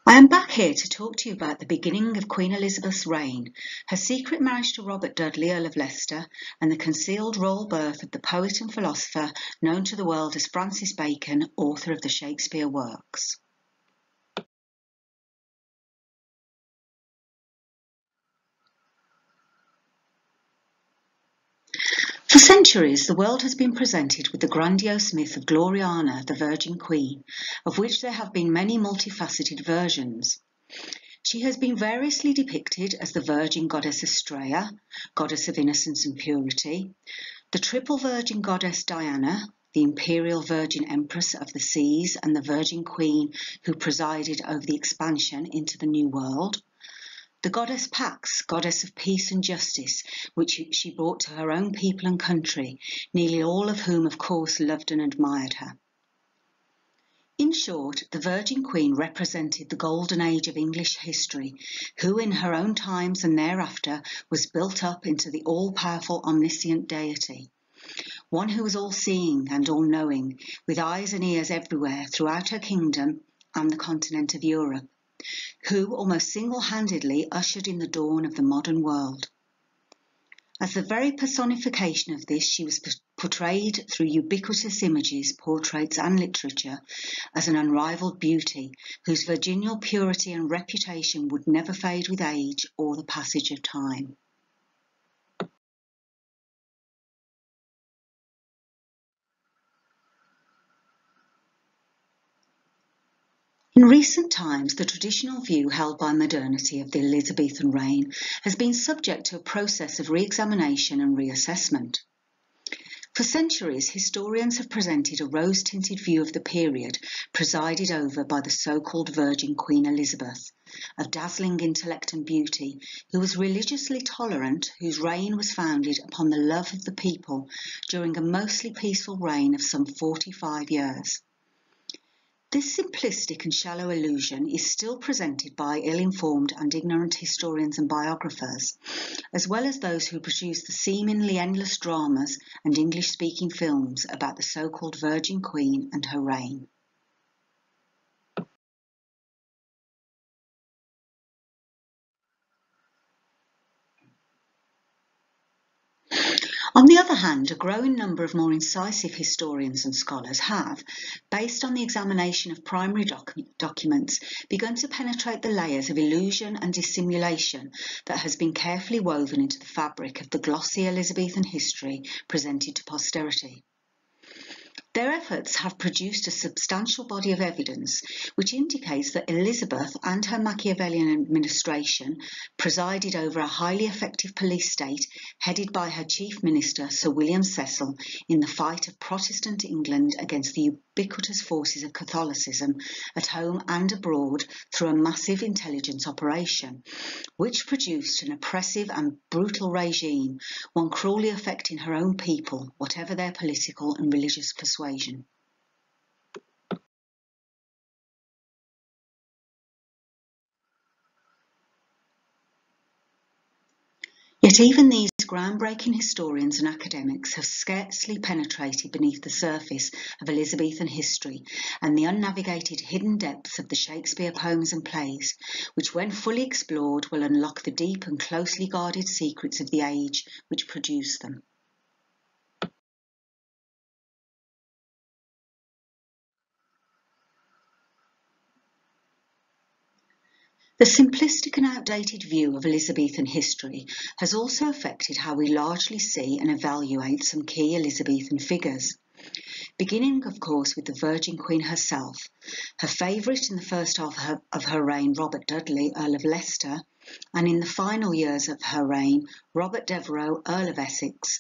I am back here to talk to you about the beginning of Queen Elizabeth's reign, her secret marriage to Robert Dudley, Earl of Leicester, and the concealed royal birth of the poet and philosopher known to the world as Francis Bacon, author of the Shakespeare works. For centuries, the world has been presented with the grandiose myth of Gloriana, the Virgin Queen, of which there have been many multifaceted versions. She has been variously depicted as the Virgin Goddess Estrella, goddess of innocence and purity, the triple Virgin Goddess Diana, the Imperial Virgin Empress of the Seas and the Virgin Queen who presided over the expansion into the New World, the goddess Pax, goddess of peace and justice, which she brought to her own people and country, nearly all of whom, of course, loved and admired her. In short, the Virgin Queen represented the golden age of English history, who in her own times and thereafter was built up into the all-powerful omniscient deity, one who was all-seeing and all-knowing, with eyes and ears everywhere throughout her kingdom and the continent of Europe, who almost single-handedly ushered in the dawn of the modern world. As the very personification of this, she was portrayed through ubiquitous images, portraits and literature as an unrivalled beauty, whose virginal purity and reputation would never fade with age or the passage of time. In recent times, the traditional view held by modernity of the Elizabethan reign has been subject to a process of re-examination and reassessment. For centuries, historians have presented a rose-tinted view of the period presided over by the so-called Virgin Queen Elizabeth, of dazzling intellect and beauty, who was religiously tolerant, whose reign was founded upon the love of the people during a mostly peaceful reign of some 45 years. This simplistic and shallow illusion is still presented by ill-informed and ignorant historians and biographers, as well as those who produce the seemingly endless dramas and English-speaking films about the so-called Virgin Queen and her reign. On the other hand, a growing number of more incisive historians and scholars have, based on the examination of primary documents, begun to penetrate the layers of illusion and dissimulation that has been carefully woven into the fabric of the glossy Elizabethan history presented to posterity. Their efforts have produced a substantial body of evidence which indicates that Elizabeth and her Machiavellian administration presided over a highly effective police state headed by her chief minister, Sir William Cecil, in the fight of Protestant England against the ubiquitous forces of Catholicism at home and abroad through a massive intelligence operation, which produced an oppressive and brutal regime, one cruelly affecting her own people, whatever their political and religious persuasion. Yet even these groundbreaking historians and academics have scarcely penetrated beneath the surface of Elizabethan history and the unnavigated hidden depths of the Shakespeare poems and plays, which when fully explored will unlock the deep and closely guarded secrets of the age which produced them. The simplistic and outdated view of Elizabethan history has also affected how we largely see and evaluate some key Elizabethan figures. Beginning, of course, with the Virgin Queen herself, her favourite in the first half of her reign, Robert Dudley, Earl of Leicester, and in the final years of her reign, Robert Devereux, Earl of Essex,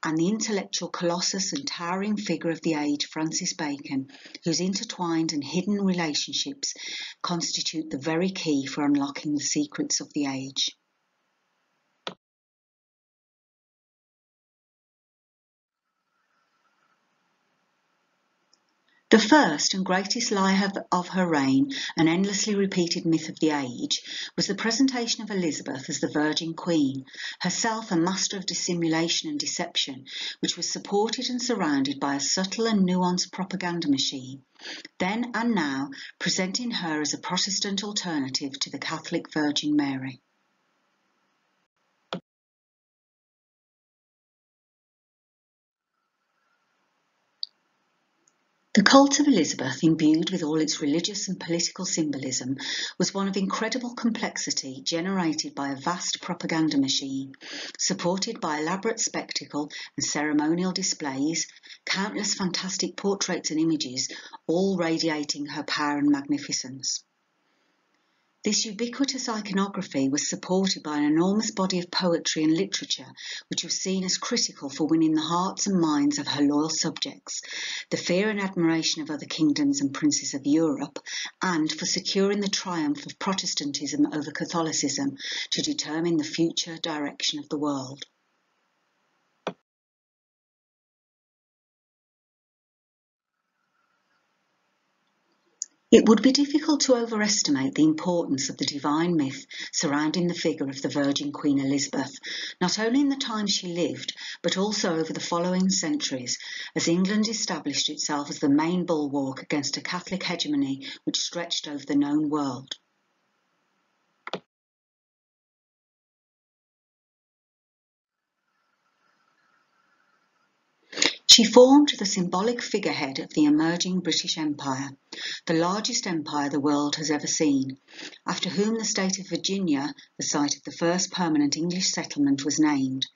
and the intellectual colossus and towering figure of the age, Francis Bacon, whose intertwined and hidden relationships constitute the very key for unlocking the secrets of the age. The first and greatest lie of her reign, an endlessly repeated myth of the age, was the presentation of Elizabeth as the Virgin Queen, herself a master of dissimulation and deception, which was supported and surrounded by a subtle and nuanced propaganda machine, then and now presenting her as a Protestant alternative to the Catholic Virgin Mary. The cult of Elizabeth, imbued with all its religious and political symbolism, was one of incredible complexity, generated by a vast propaganda machine, supported by elaborate spectacle and ceremonial displays, countless fantastic portraits and images, all radiating her power and magnificence. This ubiquitous iconography was supported by an enormous body of poetry and literature, which was seen as critical for winning the hearts and minds of her loyal subjects, the fear and admiration of other kingdoms and princes of Europe, and for securing the triumph of Protestantism over Catholicism to determine the future direction of the world. It would be difficult to overestimate the importance of the divine myth surrounding the figure of the Virgin Queen Elizabeth, not only in the time she lived, but also over the following centuries, as England established itself as the main bulwark against a Catholic hegemony which stretched over the known world. She formed the symbolic figurehead of the emerging British Empire, the largest empire the world has ever seen, after whom the state of Virginia, the site of the first permanent English settlement, was named,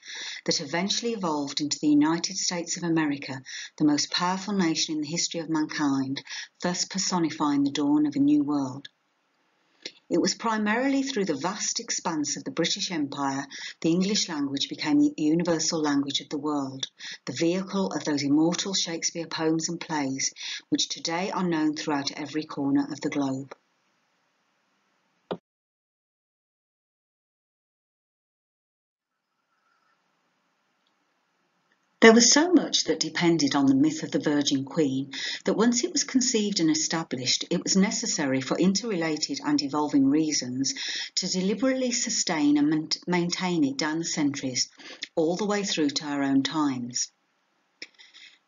that eventually evolved into the United States of America, the most powerful nation in the history of mankind, thus personifying the dawn of a new world. It was primarily through the vast expanse of the British Empire the English language became the universal language of the world, the vehicle of those immortal Shakespeare poems and plays which today are known throughout every corner of the globe. There was so much that depended on the myth of the Virgin Queen that once it was conceived and established, it was necessary for interrelated and evolving reasons to deliberately sustain and maintain it down the centuries, all the way through to our own times.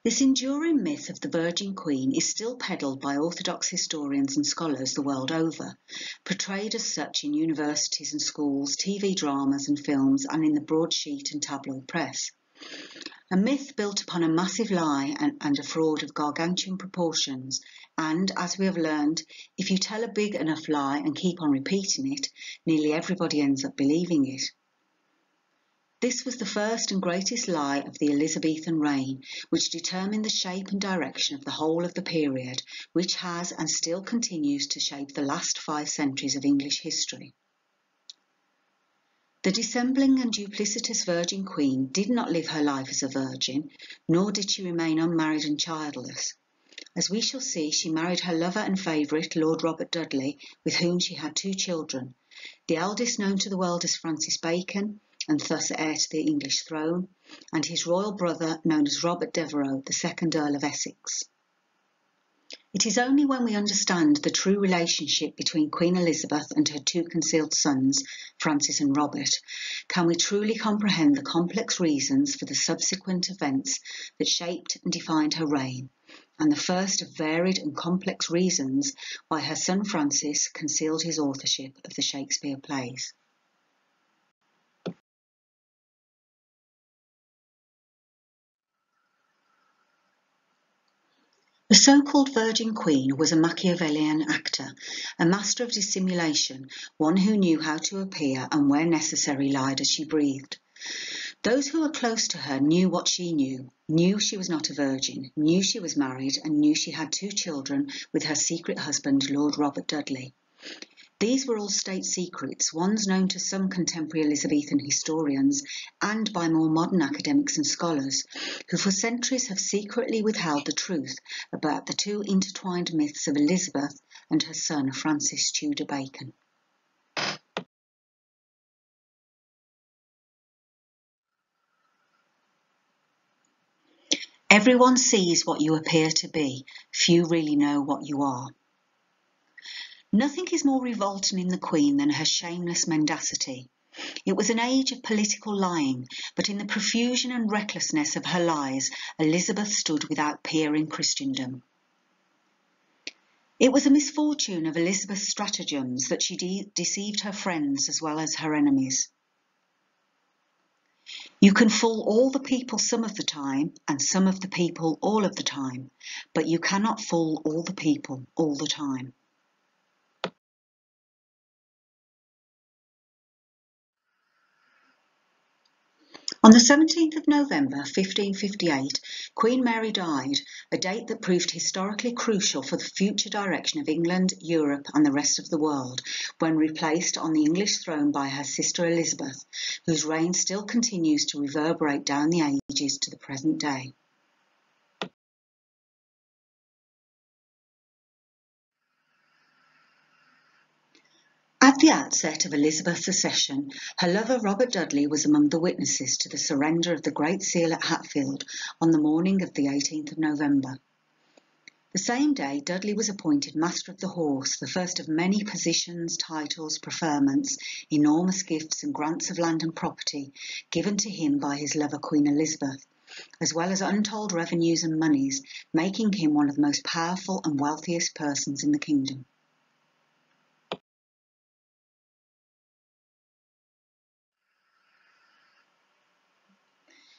This enduring myth of the Virgin Queen is still peddled by orthodox historians and scholars the world over, portrayed as such in universities and schools, TV dramas and films, and in the broadsheet and tabloid press. A myth built upon a massive lie and a fraud of gargantuan proportions, and, as we have learned, if you tell a big enough lie and keep on repeating it, nearly everybody ends up believing it. This was the first and greatest lie of the Elizabethan reign, which determined the shape and direction of the whole of the period, which has and still continues to shape the last 5 centuries of English history. The dissembling and duplicitous Virgin Queen did not live her life as a virgin, nor did she remain unmarried and childless. As we shall see, she married her lover and favourite, Lord Robert Dudley, with whom she had 2 children, the eldest known to the world as Francis Bacon, and thus heir to the English throne, and his royal brother known as Robert Devereux, the 2nd Earl of Essex. It is only when we understand the true relationship between Queen Elizabeth and her 2 concealed sons, Francis and Robert, can we truly comprehend the complex reasons for the subsequent events that shaped and defined her reign, and the first of varied and complex reasons why her son Francis concealed his authorship of the Shakespeare plays. The so-called Virgin Queen was a Machiavellian actor, a master of dissimulation, one who knew how to appear and where necessary lied as she breathed. Those who were close to her knew what she knew she was not a virgin, knew she was married, and knew she had 2 children with her secret husband, Lord Robert Dudley. These were all state secrets, ones known to some contemporary Elizabethan historians and by more modern academics and scholars, who for centuries have secretly withheld the truth about the 2 intertwined myths of Elizabeth and her son Francis Tudor Bacon. Everyone sees what you appear to be, few really know what you are. Nothing is more revolting in the Queen than her shameless mendacity. It was an age of political lying, but in the profusion and recklessness of her lies, Elizabeth stood without peer in Christendom. It was a misfortune of Elizabeth's stratagems that she deceived her friends as well as her enemies. You can fool all the people some of the time, and some of the people all of the time, but you cannot fool all the people all the time. On the 17th of November 1558, Queen Mary died, a date that proved historically crucial for the future direction of England, Europe and the rest of the world, when replaced on the English throne by her sister Elizabeth, whose reign still continues to reverberate down the ages to the present day. At the outset of Elizabeth's accession, her lover Robert Dudley was among the witnesses to the surrender of the Great Seal at Hatfield on the morning of the 18th of November. The same day, Dudley was appointed Master of the Horse, the first of many positions, titles, preferments, enormous gifts and grants of land and property given to him by his lover Queen Elizabeth, as well as untold revenues and moneys, making him one of the most powerful and wealthiest persons in the kingdom.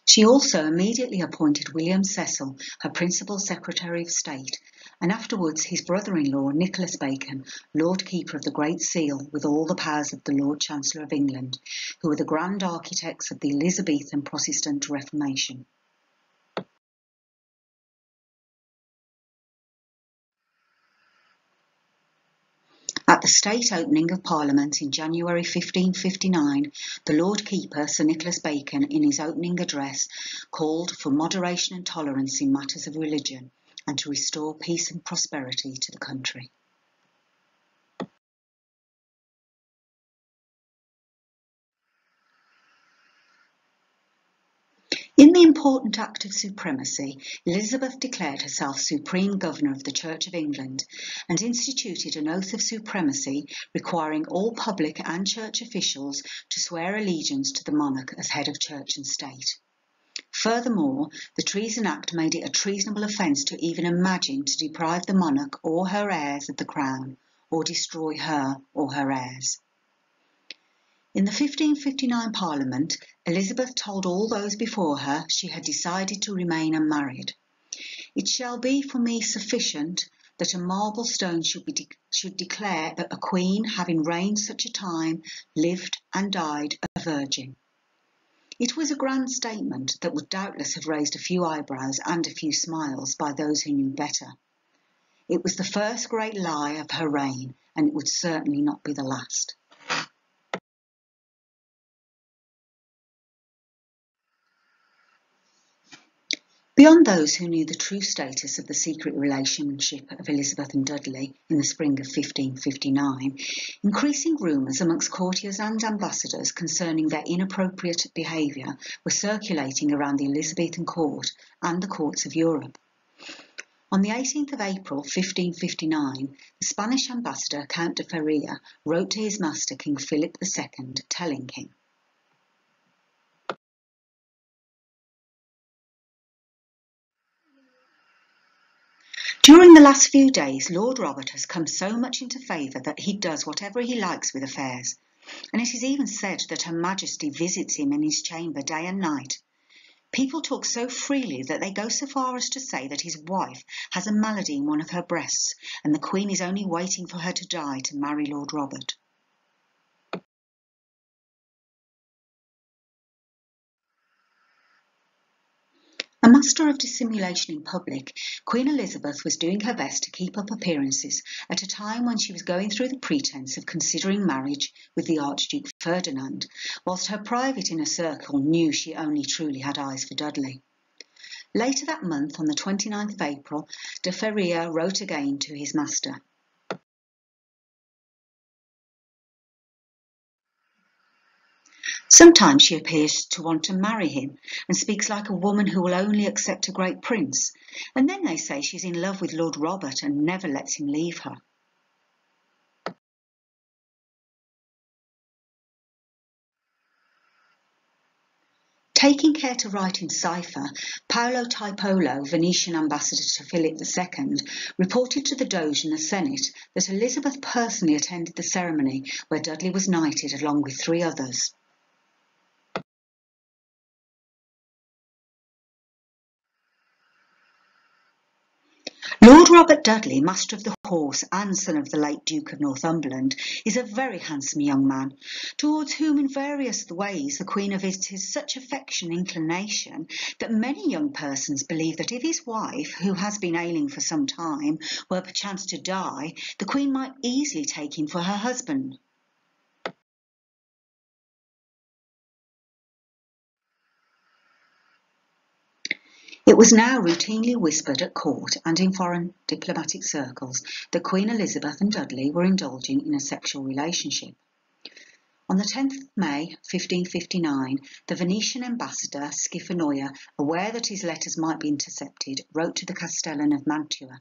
She also immediately appointed William Cecil, her principal Secretary of State, and afterwards his brother-in-law Nicholas Bacon, Lord Keeper of the Great Seal, with all the powers of the Lord Chancellor of England, who were the grand architects of the Elizabethan Protestant Reformation. At the state opening of Parliament in January 1559, the Lord Keeper, Sir Nicholas Bacon, in his opening address, called for moderation and tolerance in matters of religion, and to restore peace and prosperity to the country. In the important Act of Supremacy, Elizabeth declared herself Supreme Governor of the Church of England and instituted an oath of supremacy requiring all public and church officials to swear allegiance to the monarch as head of church and state. Furthermore, the Treason Act made it a treasonable offence to even imagine to deprive the monarch or her heirs of the crown, or destroy her or her heirs. In the 1559 Parliament, Elizabeth told all those before her she had decided to remain unmarried. It shall be for me sufficient that a marble stone should declare that a queen, having reigned such a time, lived and died a virgin. It was a grand statement that would doubtless have raised a few eyebrows and a few smiles by those who knew better. It was the first great lie of her reign, and it would certainly not be the last. Beyond those who knew the true status of the secret relationship of Elizabeth and Dudley in the spring of 1559, increasing rumours amongst courtiers and ambassadors concerning their inappropriate behaviour were circulating around the Elizabethan court and the courts of Europe. On the 18th of April 1559, the Spanish ambassador Count de Feria wrote to his master King Philip II, telling him, "During the last few days, Lord Robert has come so much into favour that he does whatever he likes with affairs, and it is even said that Her Majesty visits him in his chamber day and night. People talk so freely that they go so far as to say that his wife has a malady in one of her breasts, and the Queen is only waiting for her to die to marry Lord Robert." A master of dissimulation in public, Queen Elizabeth was doing her best to keep up appearances at a time when she was going through the pretence of considering marriage with the Archduke Ferdinand, whilst her private inner circle knew she only truly had eyes for Dudley. Later that month, on the 29th of April, de Feria wrote again to his master. Sometimes she appears to want to marry him and speaks like a woman who will only accept a great prince, and then they say she's in love with Lord Robert and never lets him leave her. Taking care to write in cipher, Paolo Tiepolo, Venetian ambassador to Philip II, reported to the Doge and the Senate that Elizabeth personally attended the ceremony where Dudley was knighted along with 3 others. Lord Robert Dudley, Master of the Horse and son of the late Duke of Northumberland, is a very handsome young man, towards whom in various ways the Queen evinces such affection and inclination that many young persons believe that if his wife, who has been ailing for some time, were perchance to die, the Queen might easily take him for her husband. It was now routinely whispered at court and in foreign diplomatic circles that Queen Elizabeth and Dudley were indulging in a sexual relationship. On the 10th of May 1559, the Venetian ambassador Schifanoia, aware that his letters might be intercepted, wrote to the Castellan of Mantua.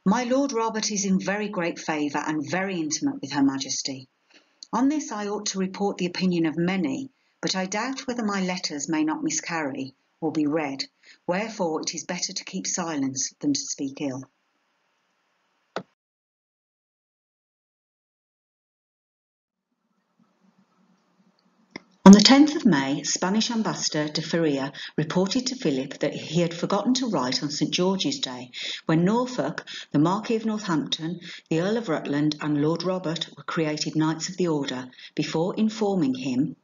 "My Lord Robert is in very great favour and very intimate with Her Majesty. On this I ought to report the opinion of many, but I doubt whether my letters may not miscarry or be read, wherefore it is better to keep silence than to speak ill." On the 10th of May, Spanish ambassador DEVEREUX reported to Philip that he had forgotten to write on St. George's Day, when Norfolk, the Marquis of Northampton, the Earl of Rutland and Lord Robert were created Knights of the Order, before informing him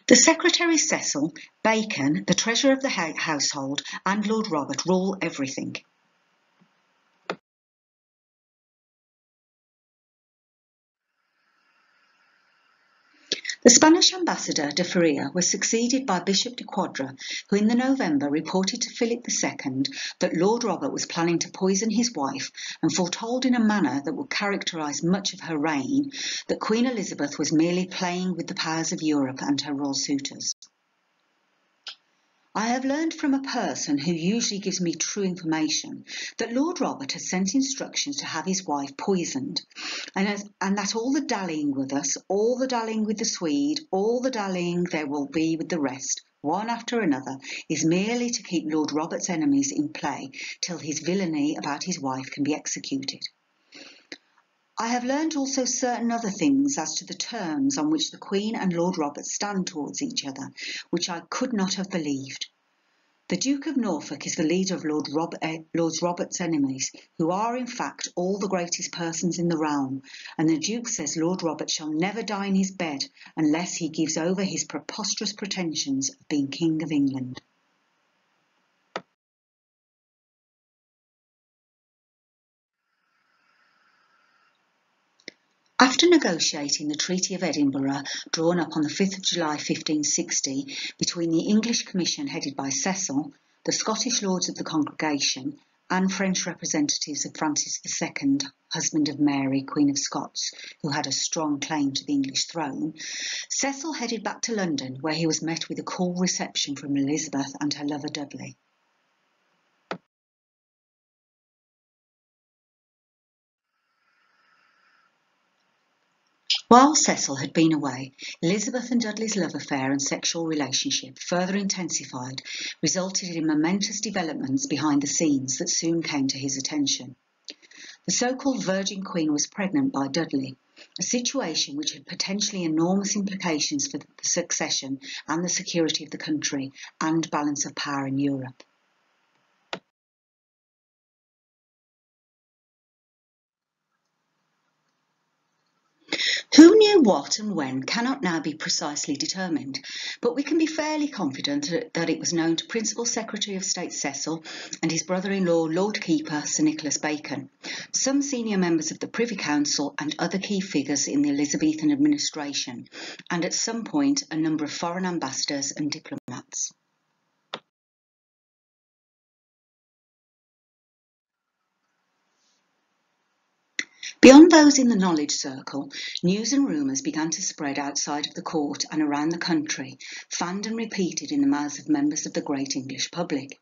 the Secretary Cecil, Bacon, the Treasurer of the household and Lord Robert rule everything. The Spanish ambassador DEVEREUX was succeeded by Bishop de Quadra, who in the November reported to Philip II that Lord Robert was planning to poison his wife and foretold in a manner that would characterise much of her reign that Queen Elizabeth was merely playing with the powers of Europe and her royal suitors. "I have learned from a person who usually gives me true information that Lord Robert has sent instructions to have his wife poisoned, and that all the dallying with us, all the dallying with the Swede, all the dallying there will be with the rest, one after another, is merely to keep Lord Robert's enemies in play till his villainy about his wife can be executed. I have learned also certain other things as to the terms on which the Queen and Lord Robert stand towards each other, which I could not have believed. The Duke of Norfolk is the leader of Lord Robert's enemies, who are in fact all the greatest persons in the realm, and the Duke says Lord Robert shall never die in his bed unless he gives over his preposterous pretensions of being King of England." After negotiating the Treaty of Edinburgh, drawn up on the 5th of July 1560, between the English Commission headed by Cecil, the Scottish Lords of the Congregation, and French representatives of Francis II, husband of Mary, Queen of Scots, who had a strong claim to the English throne, Cecil headed back to London, where he was met with a cool reception from Elizabeth and her lover Dudley. While Cecil had been away, Elizabeth and Dudley's love affair and sexual relationship, further intensified, resulted in momentous developments behind the scenes that soon came to his attention. The so-called Virgin Queen was pregnant by Dudley, a situation which had potentially enormous implications for the succession and the security of the country and balance of power in Europe. Who knew what and when cannot now be precisely determined, but we can be fairly confident that it was known to Principal Secretary of State Cecil and his brother-in-law Lord Keeper Sir Nicholas Bacon, some senior members of the Privy Council and other key figures in the Elizabethan administration, and at some point a number of foreign ambassadors and diplomats. Beyond those in the knowledge circle, news and rumours began to spread outside of the court and around the country, fanned and repeated in the mouths of members of the great English public.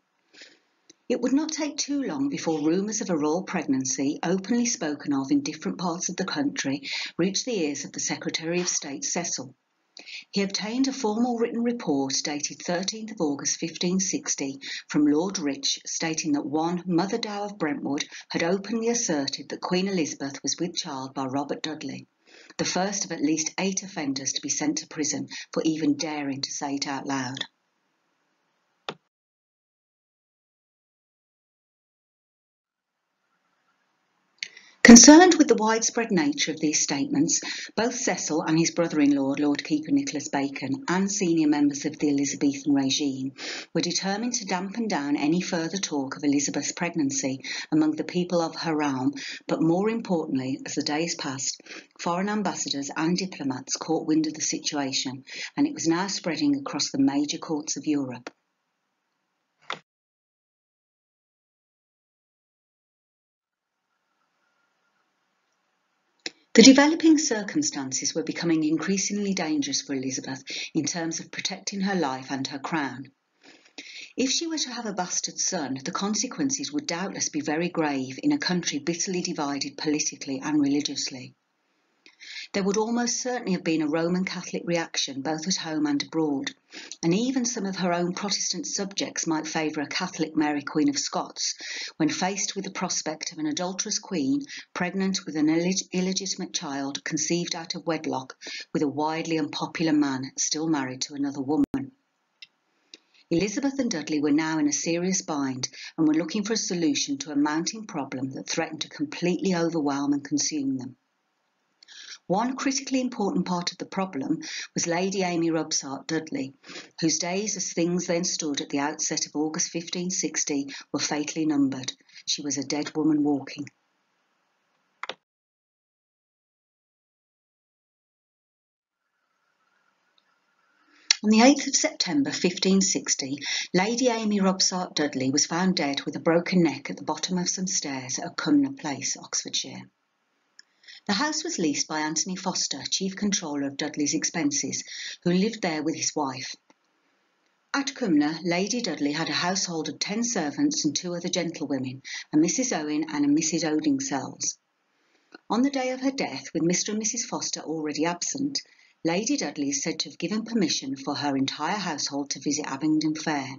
It would not take too long before rumours of a royal pregnancy, openly spoken of in different parts of the country, reached the ears of the Secretary of State Cecil. He obtained a formal written report dated 13th of August 1560 from Lord Rich, stating that one Mother Dow of Brentwood had openly asserted that Queen Elizabeth was with child by Robert Dudley, the first of at least 8 offenders to be sent to prison for even daring to say it out loud. Concerned with the widespread nature of these statements, both Cecil and his brother-in-law, Lord Keeper Nicholas Bacon, and senior members of the Elizabethan regime were determined to dampen down any further talk of Elizabeth's pregnancy among the people of her realm, but more importantly, as the days passed, foreign ambassadors and diplomats caught wind of the situation, and it was now spreading across the major courts of Europe. The developing circumstances were becoming increasingly dangerous for Elizabeth in terms of protecting her life and her crown. If she were to have a bastard son, the consequences would doubtless be very grave in a country bitterly divided politically and religiously. There would almost certainly have been a Roman Catholic reaction both at home and abroad, and even some of her own Protestant subjects might favour a Catholic Mary Queen of Scots when faced with the prospect of an adulterous queen pregnant with an illegitimate child conceived out of wedlock with a widely unpopular man still married to another woman. Elizabeth and Dudley were now in a serious bind and were looking for a solution to a mounting problem that threatened to completely overwhelm and consume them. One critically important part of the problem was Lady Amy Robsart Dudley, whose days as things then stood at the outset of August 1560 were fatally numbered. She was a dead woman walking. On the 8th of September 1560, Lady Amy Robsart Dudley was found dead with a broken neck at the bottom of some stairs at Cumnor Place, Oxfordshire. The house was leased by Anthony Foster, Chief Controller of Dudley's expenses, who lived there with his wife. At Cumnor, Lady Dudley had a household of 10 servants and 2 other gentlewomen, a Mrs. Owen and a Mrs. Odingsells. On the day of her death, with Mr. and Mrs. Foster already absent, Lady Dudley is said to have given permission for her entire household to visit Abingdon Fair.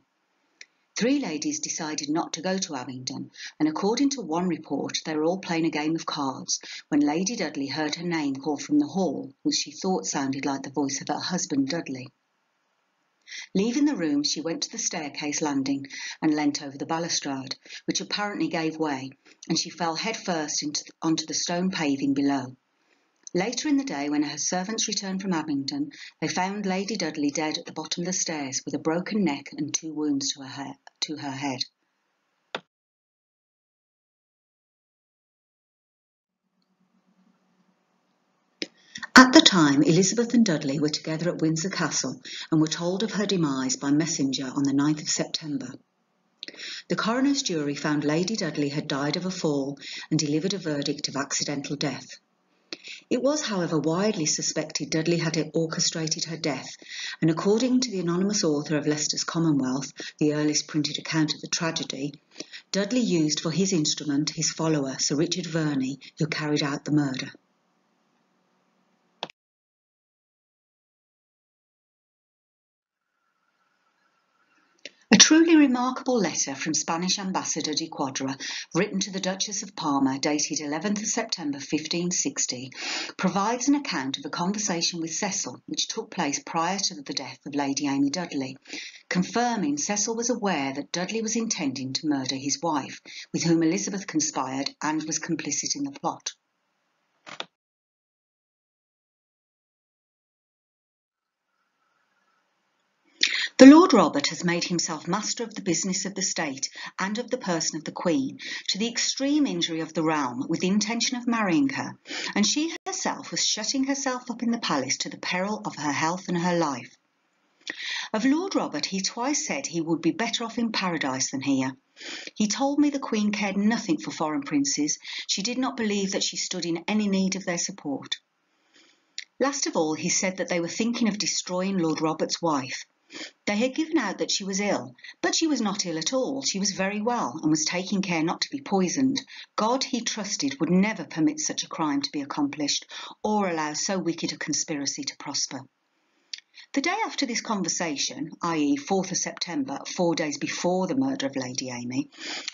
3 ladies decided not to go to Abingdon, and according to one report, they were all playing a game of cards when Lady Dudley heard her name called from the hall, which she thought sounded like the voice of her husband Dudley. Leaving the room, she went to the staircase landing and leant over the balustrade, which apparently gave way, and she fell headfirst onto the stone paving below. Later in the day, when her servants returned from Abingdon, they found Lady Dudley dead at the bottom of the stairs with a broken neck and 2 wounds to her head. At the time, Elizabeth and Dudley were together at Windsor Castle and were told of her demise by messenger on the 9th of September. The coroner's jury found Lady Dudley had died of a fall and delivered a verdict of accidental death. It was, however, widely suspected Dudley had orchestrated her death, and according to the anonymous author of Leicester's Commonwealth, the earliest printed account of the tragedy, Dudley used for his instrument his follower, Sir Richard Verney, who carried out the murder. A truly remarkable letter from Spanish Ambassador de Quadra, written to the Duchess of Parma, dated 11th of September 1560, provides an account of a conversation with Cecil which took place prior to the death of Lady Amy Dudley, confirming Cecil was aware that Dudley was intending to murder his wife, with whom Elizabeth conspired and was complicit in the plot. The Lord Robert has made himself master of the business of the state and of the person of the Queen, to the extreme injury of the realm, with the intention of marrying her, and she herself was shutting herself up in the palace to the peril of her health and her life. Of Lord Robert, he twice said he would be better off in paradise than here. He told me the Queen cared nothing for foreign princes. She did not believe that she stood in any need of their support. Last of all, he said that they were thinking of destroying Lord Robert's wife. They had given out that she was ill, but she was not ill at all. She was very well and was taking care not to be poisoned. God, he trusted, would never permit such a crime to be accomplished or allow so wicked a conspiracy to prosper. The day after this conversation, i.e. 4th of September, 4 days before the murder of Lady Amy,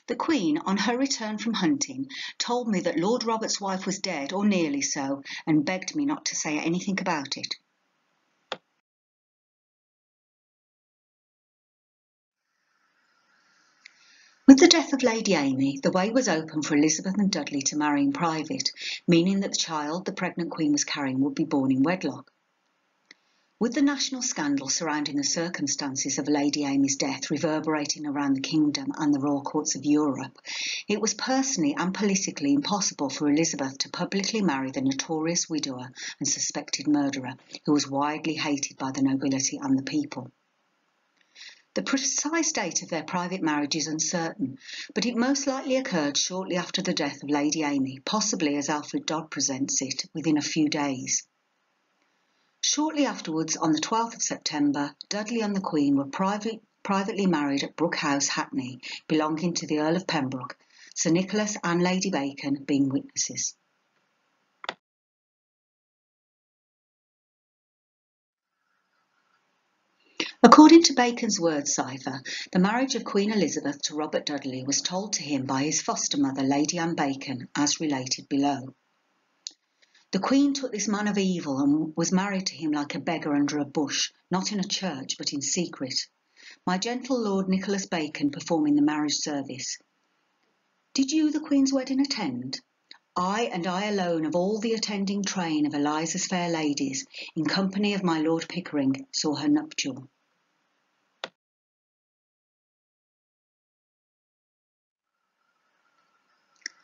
the Queen, on her return from hunting, told me that Lord Robert's wife was dead, or nearly so, and begged me not to say anything about it. With the death of Lady Amy, the way was open for Elizabeth and Dudley to marry in private, meaning that the child the pregnant Queen was carrying would be born in wedlock. With the national scandal surrounding the circumstances of Lady Amy's death reverberating around the kingdom and the royal courts of Europe, it was personally and politically impossible for Elizabeth to publicly marry the notorious widower and suspected murderer, who was widely hated by the nobility and the people. The precise date of their private marriage is uncertain, but it most likely occurred shortly after the death of Lady Amy, possibly, as Alfred Dodd presents it, within a few days. Shortly afterwards, on the 12th of September, Dudley and the Queen were privately married at Brook House, Hackney, belonging to the Earl of Pembroke, Sir Nicholas and Lady Bacon being witnesses. According to Bacon's word cipher, the marriage of Queen Elizabeth to Robert Dudley was told to him by his foster mother, Lady Anne Bacon, as related below. The Queen took this man of evil and was married to him like a beggar under a bush, not in a church but in secret. My gentle Lord Nicholas Bacon performing the marriage service. Did you the Queen's wedding attend? I and I alone of all the attending train of Eliza's fair ladies, in company of my Lord Pickering, saw her nuptial.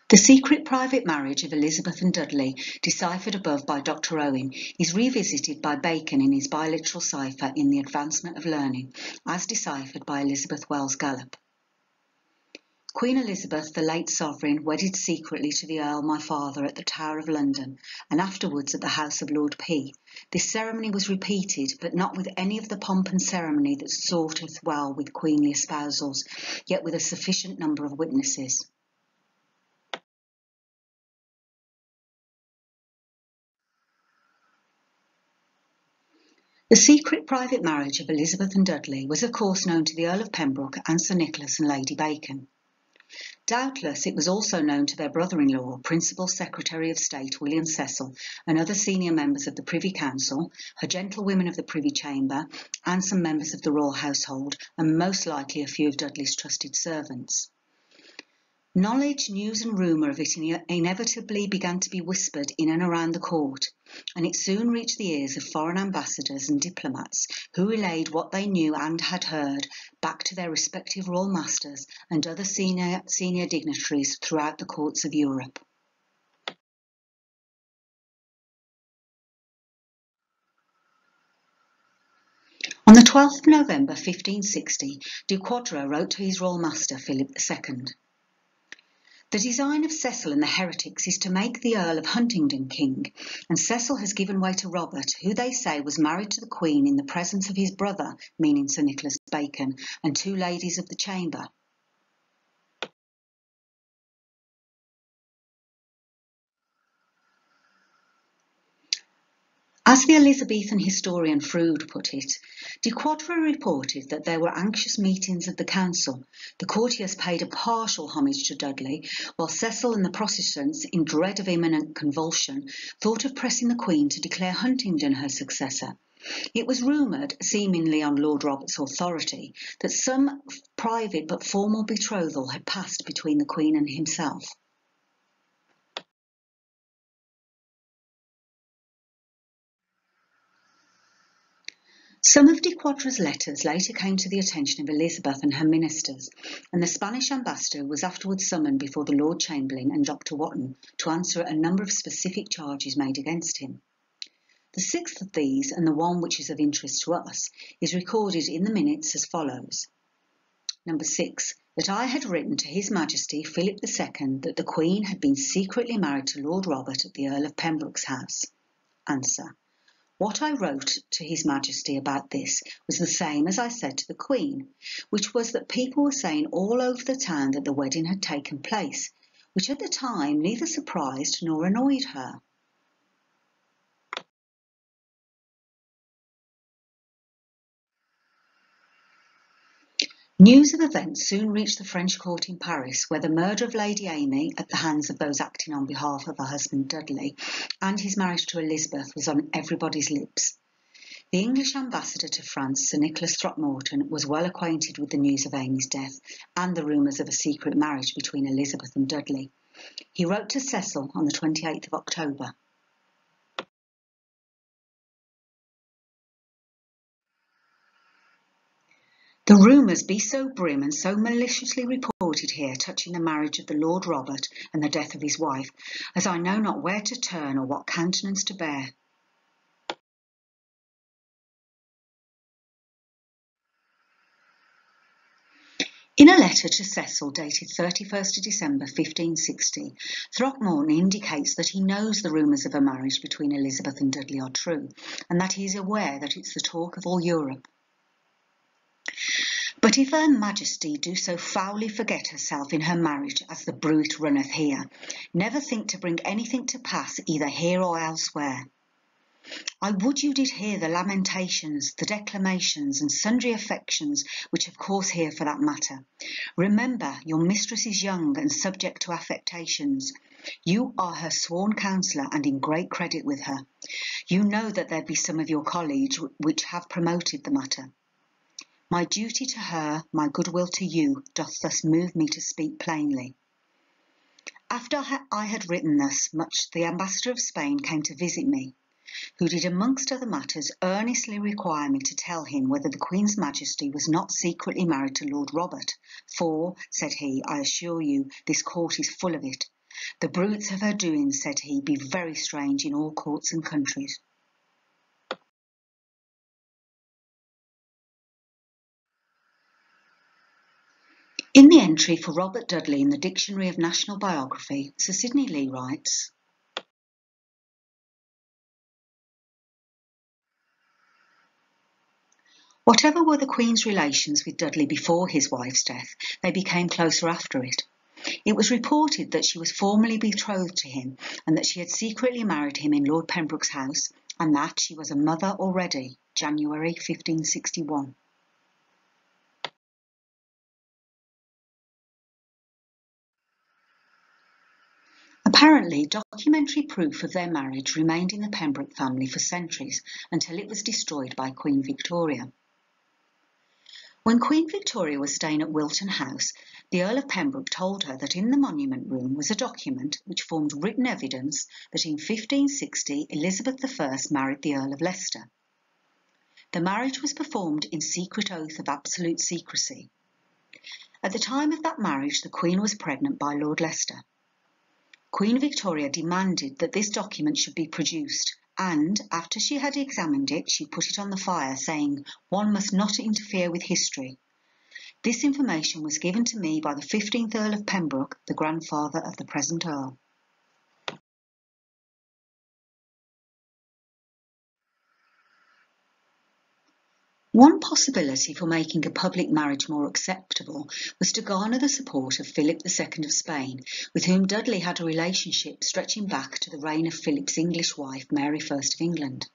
The secret private marriage of Elizabeth and Dudley, deciphered above by Dr. Owen, is revisited by Bacon in his biliteral cipher in The Advancement of Learning, as deciphered by Elizabeth Wells Gallop. Queen Elizabeth, the late sovereign, wedded secretly to the Earl my father at the Tower of London, and afterwards at the house of Lord P. This ceremony was repeated, but not with any of the pomp and ceremony that sorteth well with queenly espousals, yet with a sufficient number of witnesses. The secret private marriage of Elizabeth and Dudley was of course known to the Earl of Pembroke and Sir Nicholas and Lady Bacon. Doubtless it was also known to their brother-in-law, Principal Secretary of State William Cecil, and other senior members of the Privy Council, her gentlewomen of the Privy Chamber, and some members of the royal household, and most likely a few of Dudley's trusted servants. Knowledge, news and rumour of it inevitably began to be whispered in and around the court, and it soon reached the ears of foreign ambassadors and diplomats who relayed what they knew and had heard back to their respective royal masters and other senior dignitaries throughout the courts of Europe. On the 12th of November 1560, Du Quadra wrote to his royal master Philip II. The design of Cecil and the heretics is to make the Earl of Huntingdon king, and Cecil has given way to Robert, who they say was married to the Queen in the presence of his brother, meaning Sir Nicholas Bacon, and two ladies of the chamber. As the Elizabethan historian Froude put it, De Quadra reported that there were anxious meetings of the council. The courtiers paid a partial homage to Dudley, while Cecil and the Protestants, in dread of imminent convulsion, thought of pressing the Queen to declare Huntingdon her successor. It was rumoured, seemingly on Lord Robert's authority, that some private but formal betrothal had passed between the Queen and himself. Some of De Quadra's letters later came to the attention of Elizabeth and her ministers, and the Spanish ambassador was afterwards summoned before the Lord Chamberlain and Dr. Wotton to answer a number of specific charges made against him. The sixth of these, and the one which is of interest to us, is recorded in the minutes as follows. Number 6. That I had written to His Majesty Philip II that the Queen had been secretly married to Lord Robert at the Earl of Pembroke's house. Answer. What I wrote to His Majesty about this was the same as I said to the Queen, which was that people were saying all over the town that the wedding had taken place, which at the time neither surprised nor annoyed her. News of events soon reached the French court in Paris, where the murder of Lady Amy at the hands of those acting on behalf of her husband Dudley and his marriage to Elizabeth was on everybody's lips. The English ambassador to France, Sir Nicholas Throckmorton, was well acquainted with the news of Amy's death and the rumours of a secret marriage between Elizabeth and Dudley. He wrote to Cecil on the 28th of October. The rumours be so grim and so maliciously reported here touching the marriage of the Lord Robert and the death of his wife, as I know not where to turn or what countenance to bear. In a letter to Cecil dated 31st of December 1560, Throckmorton indicates that he knows the rumours of a marriage between Elizabeth and Dudley are true, and that he is aware that it's the talk of all Europe. But if her Majesty do so foully forget herself in her marriage as the bruit runneth here, never think to bring anything to pass either here or elsewhere. I would you did hear the lamentations, the declamations, and sundry affections which have course here for that matter. Remember, your mistress is young and subject to affectations. You are her sworn counsellor and in great credit with her. You know that there be some of your colleagues which have promoted the matter. My duty to her, my goodwill to you, doth thus move me to speak plainly. After I had written thus much, the ambassador of Spain came to visit me, who did amongst other matters earnestly require me to tell him whether the Queen's Majesty was not secretly married to Lord Robert, for, said he, I assure you, this court is full of it. The bruits of her doings, said he, be very strange in all courts and countries. In the entry for Robert Dudley in the Dictionary of National Biography, Sir Sidney Lee writes, whatever were the Queen's relations with Dudley before his wife's death, they became closer after it. It was reported that she was formally betrothed to him and that she had secretly married him in Lord Pembroke's house, and that she was a mother already, January 1561. Apparently, documentary proof of their marriage remained in the Pembroke family for centuries until it was destroyed by Queen Victoria. When Queen Victoria was staying at Wilton House, the Earl of Pembroke told her that in the monument room was a document which formed written evidence that in 1560 Elizabeth I married the Earl of Leicester. The marriage was performed in secret oath of absolute secrecy. At the time of that marriage, the Queen was pregnant by Lord Leicester. Queen Victoria demanded that this document should be produced, and, after she had examined it, she put it on the fire, saying, "One must not interfere with history." This information was given to me by the 15th Earl of Pembroke, the grandfather of the present Earl. One possibility for making a public marriage more acceptable was to garner the support of Philip II of Spain, with whom Dudley had a relationship stretching back to the reign of Philip's English wife, Mary I of England.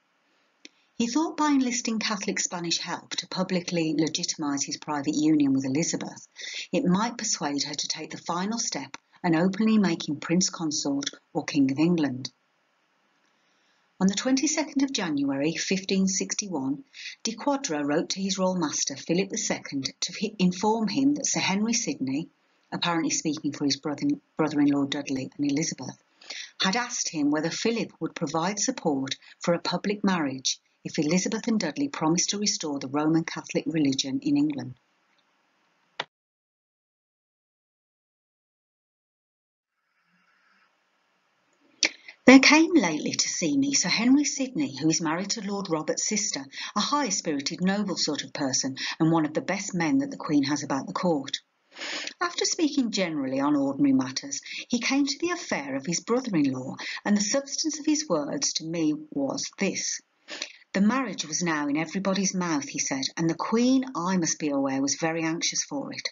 He thought by enlisting Catholic Spanish help to publicly legitimise his private union with Elizabeth, it might persuade her to take the final step and openly make him Prince Consort or King of England. On the 22nd of January 1561, de Quadra wrote to his royal master Philip II to inform him that Sir Henry Sidney, apparently speaking for his brother-in-law Dudley and Elizabeth, had asked him whether Philip would provide support for a public marriage if Elizabeth and Dudley promised to restore the Roman Catholic religion in England. There came lately to see me Sir Henry Sidney, who is married to Lord Robert's sister, a high-spirited, noble sort of person, and one of the best men that the Queen has about the court. After speaking generally on ordinary matters, he came to the affair of his brother-in-law, and the substance of his words to me was this. The marriage was now in everybody's mouth, he said, and the Queen, I must be aware, was very anxious for it.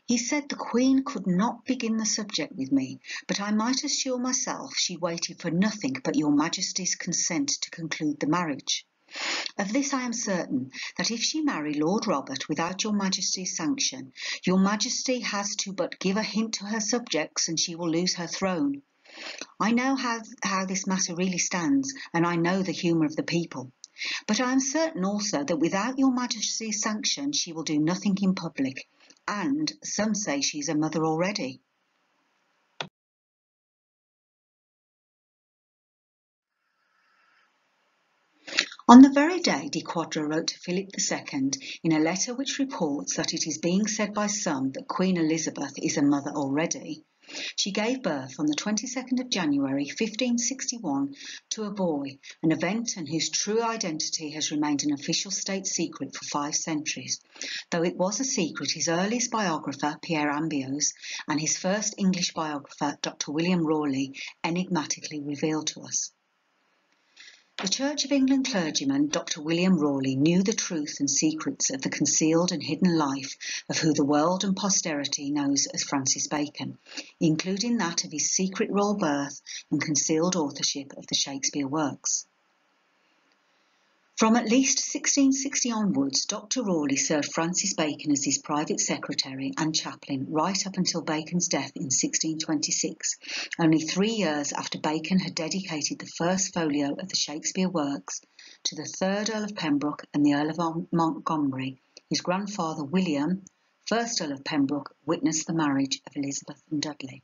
He said the Queen could not begin the subject with me, but I might assure myself she waited for nothing but your Majesty's consent to conclude the marriage. Of this I am certain, that if she marry Lord Robert without your Majesty's sanction, your Majesty has to but give a hint to her subjects and she will lose her throne. I know how this matter really stands, and I know the humour of the people. But I am certain also that without your Majesty's sanction she will do nothing in public, and some say she is a mother already. On the very day De Quadra wrote to Philip II in a letter which reports that it is being said by some that Queen Elizabeth is a mother already, she gave birth on the 22nd of January 1561 to a boy, an event and whose true identity has remained an official state secret for 5 centuries, though it was a secret his earliest biographer, Pierre Ambios, and his first English biographer, Dr. William Rawley, enigmatically revealed to us. The Church of England clergyman Dr. William Rawley knew the truth and secrets of the concealed and hidden life of who the world and posterity knows as Francis Bacon, including that of his secret royal birth and concealed authorship of the Shakespeare works. From at least 1660 onwards, Dr. Rawley served Francis Bacon as his private secretary and chaplain right up until Bacon's death in 1626, only 3 years after Bacon had dedicated the first folio of the Shakespeare works to the 3rd Earl of Pembroke and the Earl of Montgomery. His grandfather William, 1st Earl of Pembroke, witnessed the marriage of Elizabeth and Dudley.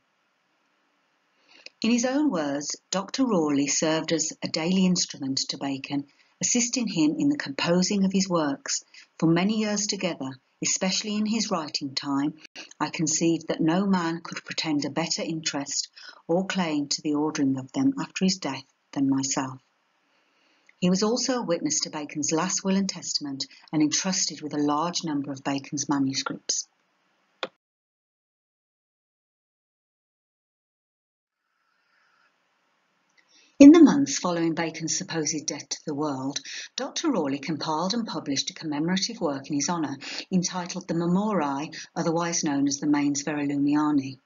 In his own words, Dr. Rawley served as a daily instrument to Bacon, assisting him in the composing of his works. For many years together, especially in his writing time, I conceived that no man could pretend a better interest or claim to the ordering of them after his death than myself. He was also a witness to Bacon's last will and testament and entrusted with a large number of Bacon's manuscripts. In the months following Bacon's supposed death to the world, Dr. Rawley compiled and published a commemorative work in his honour, entitled the Memorai, otherwise known as the Manes Verulomiani.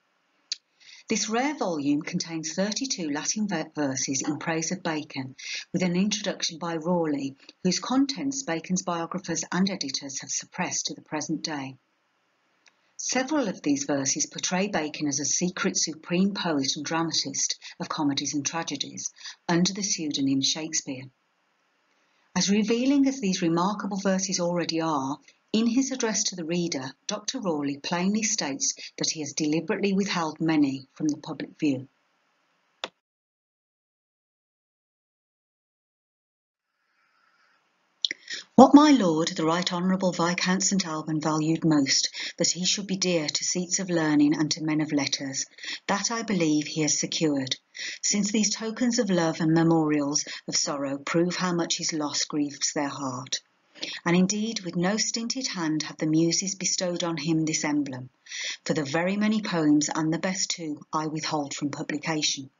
This rare volume contains 32 Latin verses in praise of Bacon, with an introduction by Rawley, whose contents Bacon's biographers and editors have suppressed to the present day. Several of these verses portray Bacon as a secret supreme poet and dramatist of comedies and tragedies, under the pseudonym Shakespeare. As revealing as these remarkable verses already are, in his address to the reader, Dr. Rawley plainly states that he has deliberately withheld many from the public view. What my lord, the Right Honourable Viscount St. Alban, valued most, that he should be dear to seats of learning and to men of letters, that I believe he has secured, since these tokens of love and memorials of sorrow prove how much his loss grieves their heart. And indeed, with no stinted hand have the Muses bestowed on him this emblem, for the very many poems, and the best too, I withhold from publication.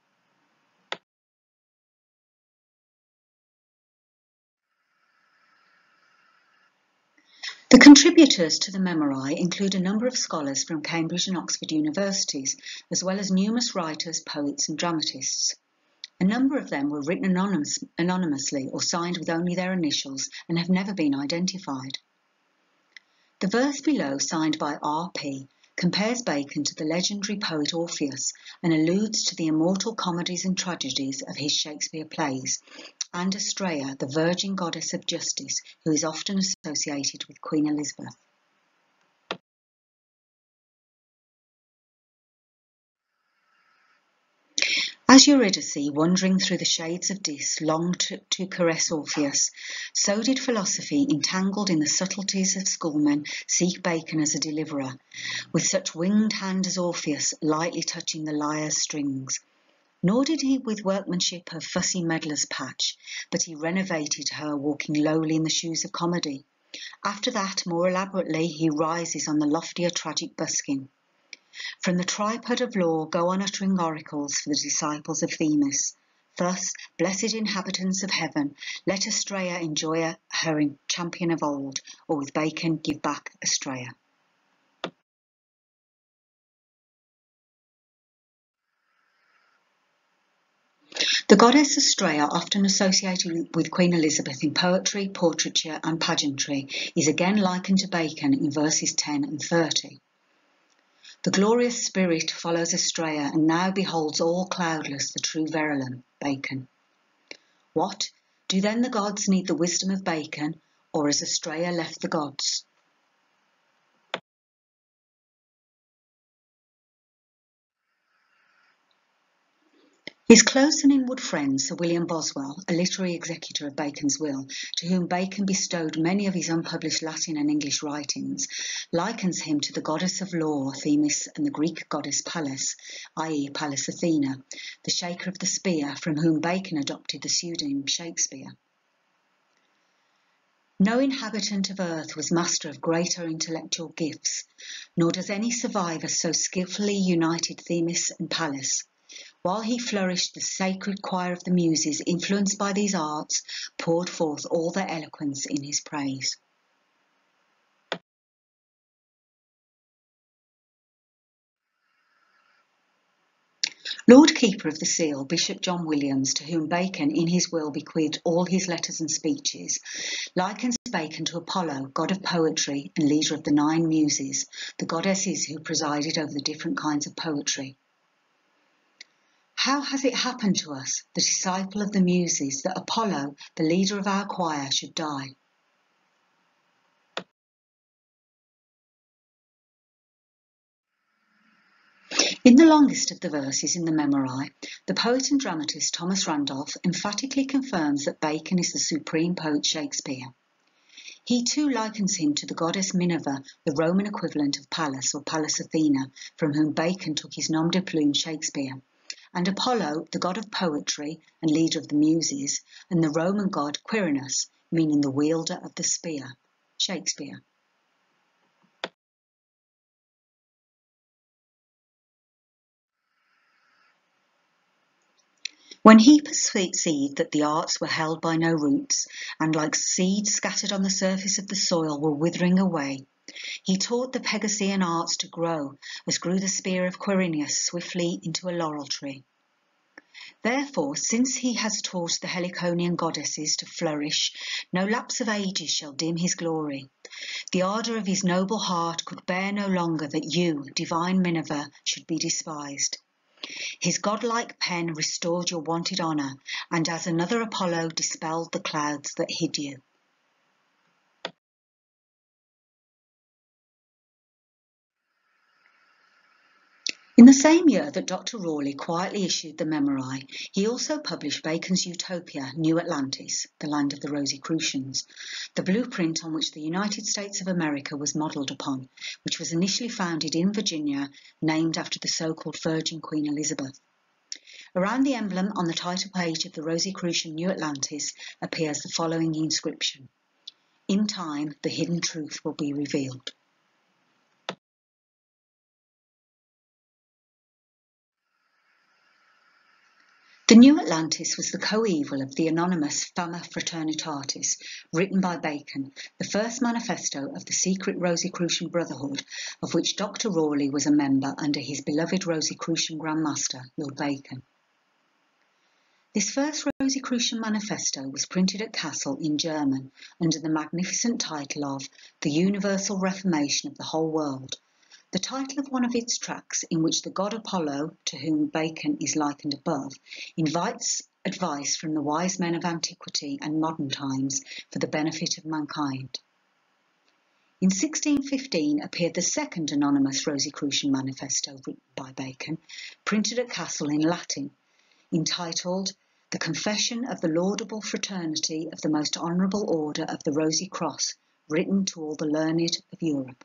The contributors to the Memorai include a number of scholars from Cambridge and Oxford universities, as well as numerous writers, poets and dramatists. A number of them were written anonymously or signed with only their initials and have never been identified. The verse below, signed by R.P., compares Bacon to the legendary poet Orpheus and alludes to the immortal comedies and tragedies of his Shakespeare plays, and Astraea, the virgin goddess of justice, who is often associated with Queen Elizabeth. As Eurydice, wandering through the shades of Dis, longed to caress Orpheus, so did philosophy, entangled in the subtleties of schoolmen, seek Bacon as a deliverer, with such winged hand as Orpheus lightly touching the lyre's strings. Nor did he with workmanship her fussy meddler's patch, but he renovated her walking lowly in the shoes of comedy. After that, more elaborately, he rises on the loftier tragic buskin. From the tripod of law go on uttering oracles for the disciples of Themis. Thus, blessed inhabitants of heaven, let Astraea enjoy her champion of old, or with Bacon give back Astraea. The goddess Astraea, often associated with Queen Elizabeth in poetry, portraiture and pageantry, is again likened to Bacon in verses 10 and 30. The glorious spirit follows Astraea and now beholds all cloudless the true Verulam, Bacon. What? Do then the gods need the wisdom of Bacon, or has Astraea left the gods? His close and inward friend, Sir William Boswell, a literary executor of Bacon's will, to whom Bacon bestowed many of his unpublished Latin and English writings, likens him to the goddess of law, Themis, and the Greek goddess Pallas, i.e. Pallas Athena, the shaker of the spear, from whom Bacon adopted the pseudonym Shakespeare. No inhabitant of earth was master of greater intellectual gifts, nor does any survive as so skilfully united Themis and Pallas. While he flourished, the sacred choir of the Muses, influenced by these arts, poured forth all their eloquence in his praise. Lord Keeper of the Seal, Bishop John Williams, to whom Bacon in his will bequeathed all his letters and speeches, likens Bacon to Apollo, god of poetry and leader of the 9 Muses, the goddesses who presided over the different kinds of poetry. How has it happened to us, the disciple of the Muses, that Apollo, the leader of our choir, should die? In the longest of the verses in the Memorai, the poet and dramatist Thomas Randolph emphatically confirms that Bacon is the supreme poet Shakespeare. He too likens him to the goddess Minerva, the Roman equivalent of Pallas or Pallas Athena, from whom Bacon took his nom de plume Shakespeare, and Apollo, the god of poetry and leader of the Muses, and the Roman god Quirinus, meaning the wielder of the spear, Shakespeare. When he perceived that the arts were held by no roots, and like seeds scattered on the surface of the soil were withering away, he taught the Pegasean arts to grow, as grew the spear of Quirinus swiftly into a laurel tree. Therefore, since he has taught the Heliconian goddesses to flourish, no lapse of ages shall dim his glory. The ardour of his noble heart could bear no longer that you, divine Minerva, should be despised. His godlike pen restored your wonted honour, and as another Apollo dispelled the clouds that hid you. In the same year that Dr. Rawley quietly issued the Memorai, he also published Bacon's Utopia, New Atlantis, the land of the Rosicrucians, the blueprint on which the United States of America was modelled upon, which was initially founded in Virginia, named after the so-called Virgin Queen Elizabeth. Around the emblem on the title page of the Rosicrucian New Atlantis appears the following inscription: "In time, the hidden truth will be revealed." The New Atlantis was the coeval of the anonymous Fama Fraternitatis, written by Bacon, the first manifesto of the secret Rosicrucian Brotherhood, of which Dr. Rawley was a member under his beloved Rosicrucian Grand Master, Lord Bacon. This first Rosicrucian manifesto was printed at Kassel in German under the magnificent title of The Universal Reformation of the Whole World, the title of one of its tracts, in which the god Apollo, to whom Bacon is likened above, invites advice from the wise men of antiquity and modern times for the benefit of mankind. In 1615 appeared the second anonymous Rosicrucian manifesto written by Bacon, printed at Kassel in Latin, entitled The Confession of the Laudable Fraternity of the Most Honourable Order of the Rosy Cross, written to all the learned of Europe.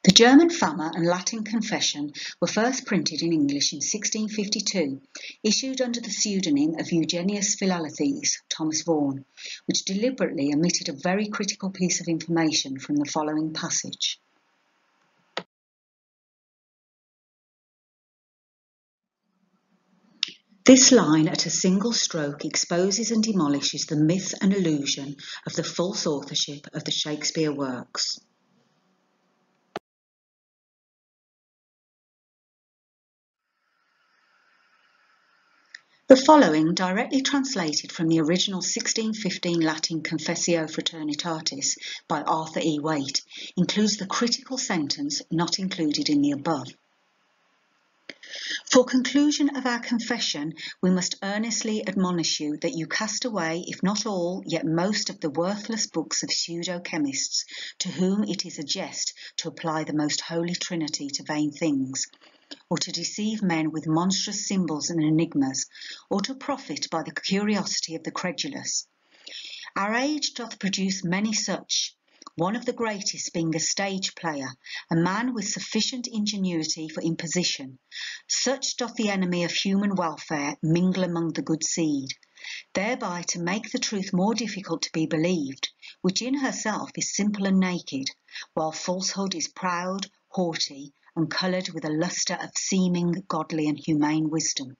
The German Fama and Latin Confession were first printed in English in 1652, issued under the pseudonym of Eugenius Philalethes, Thomas Vaughan, which deliberately omitted a very critical piece of information from the following passage. This line at a single stroke exposes and demolishes the myth and illusion of the false authorship of the Shakespeare works. The following, directly translated from the original 1615 Latin Confessio Fraternitatis by Arthur E. Waite, includes the critical sentence not included in the above. For conclusion of our confession, we must earnestly admonish you that you cast away, if not all, yet most of the worthless books of pseudo-chemists, to whom it is a jest to apply the most holy Trinity to vain things, or to deceive men with monstrous symbols and enigmas, or to profit by the curiosity of the credulous. Our age doth produce many such, one of the greatest being a stage player, a man with sufficient ingenuity for imposition. Such doth the enemy of human welfare mingle among the good seed, thereby to make the truth more difficult to be believed, which in herself is simple and naked, while falsehood is proud, haughty, and coloured with a lustre of seeming godly and humane wisdom.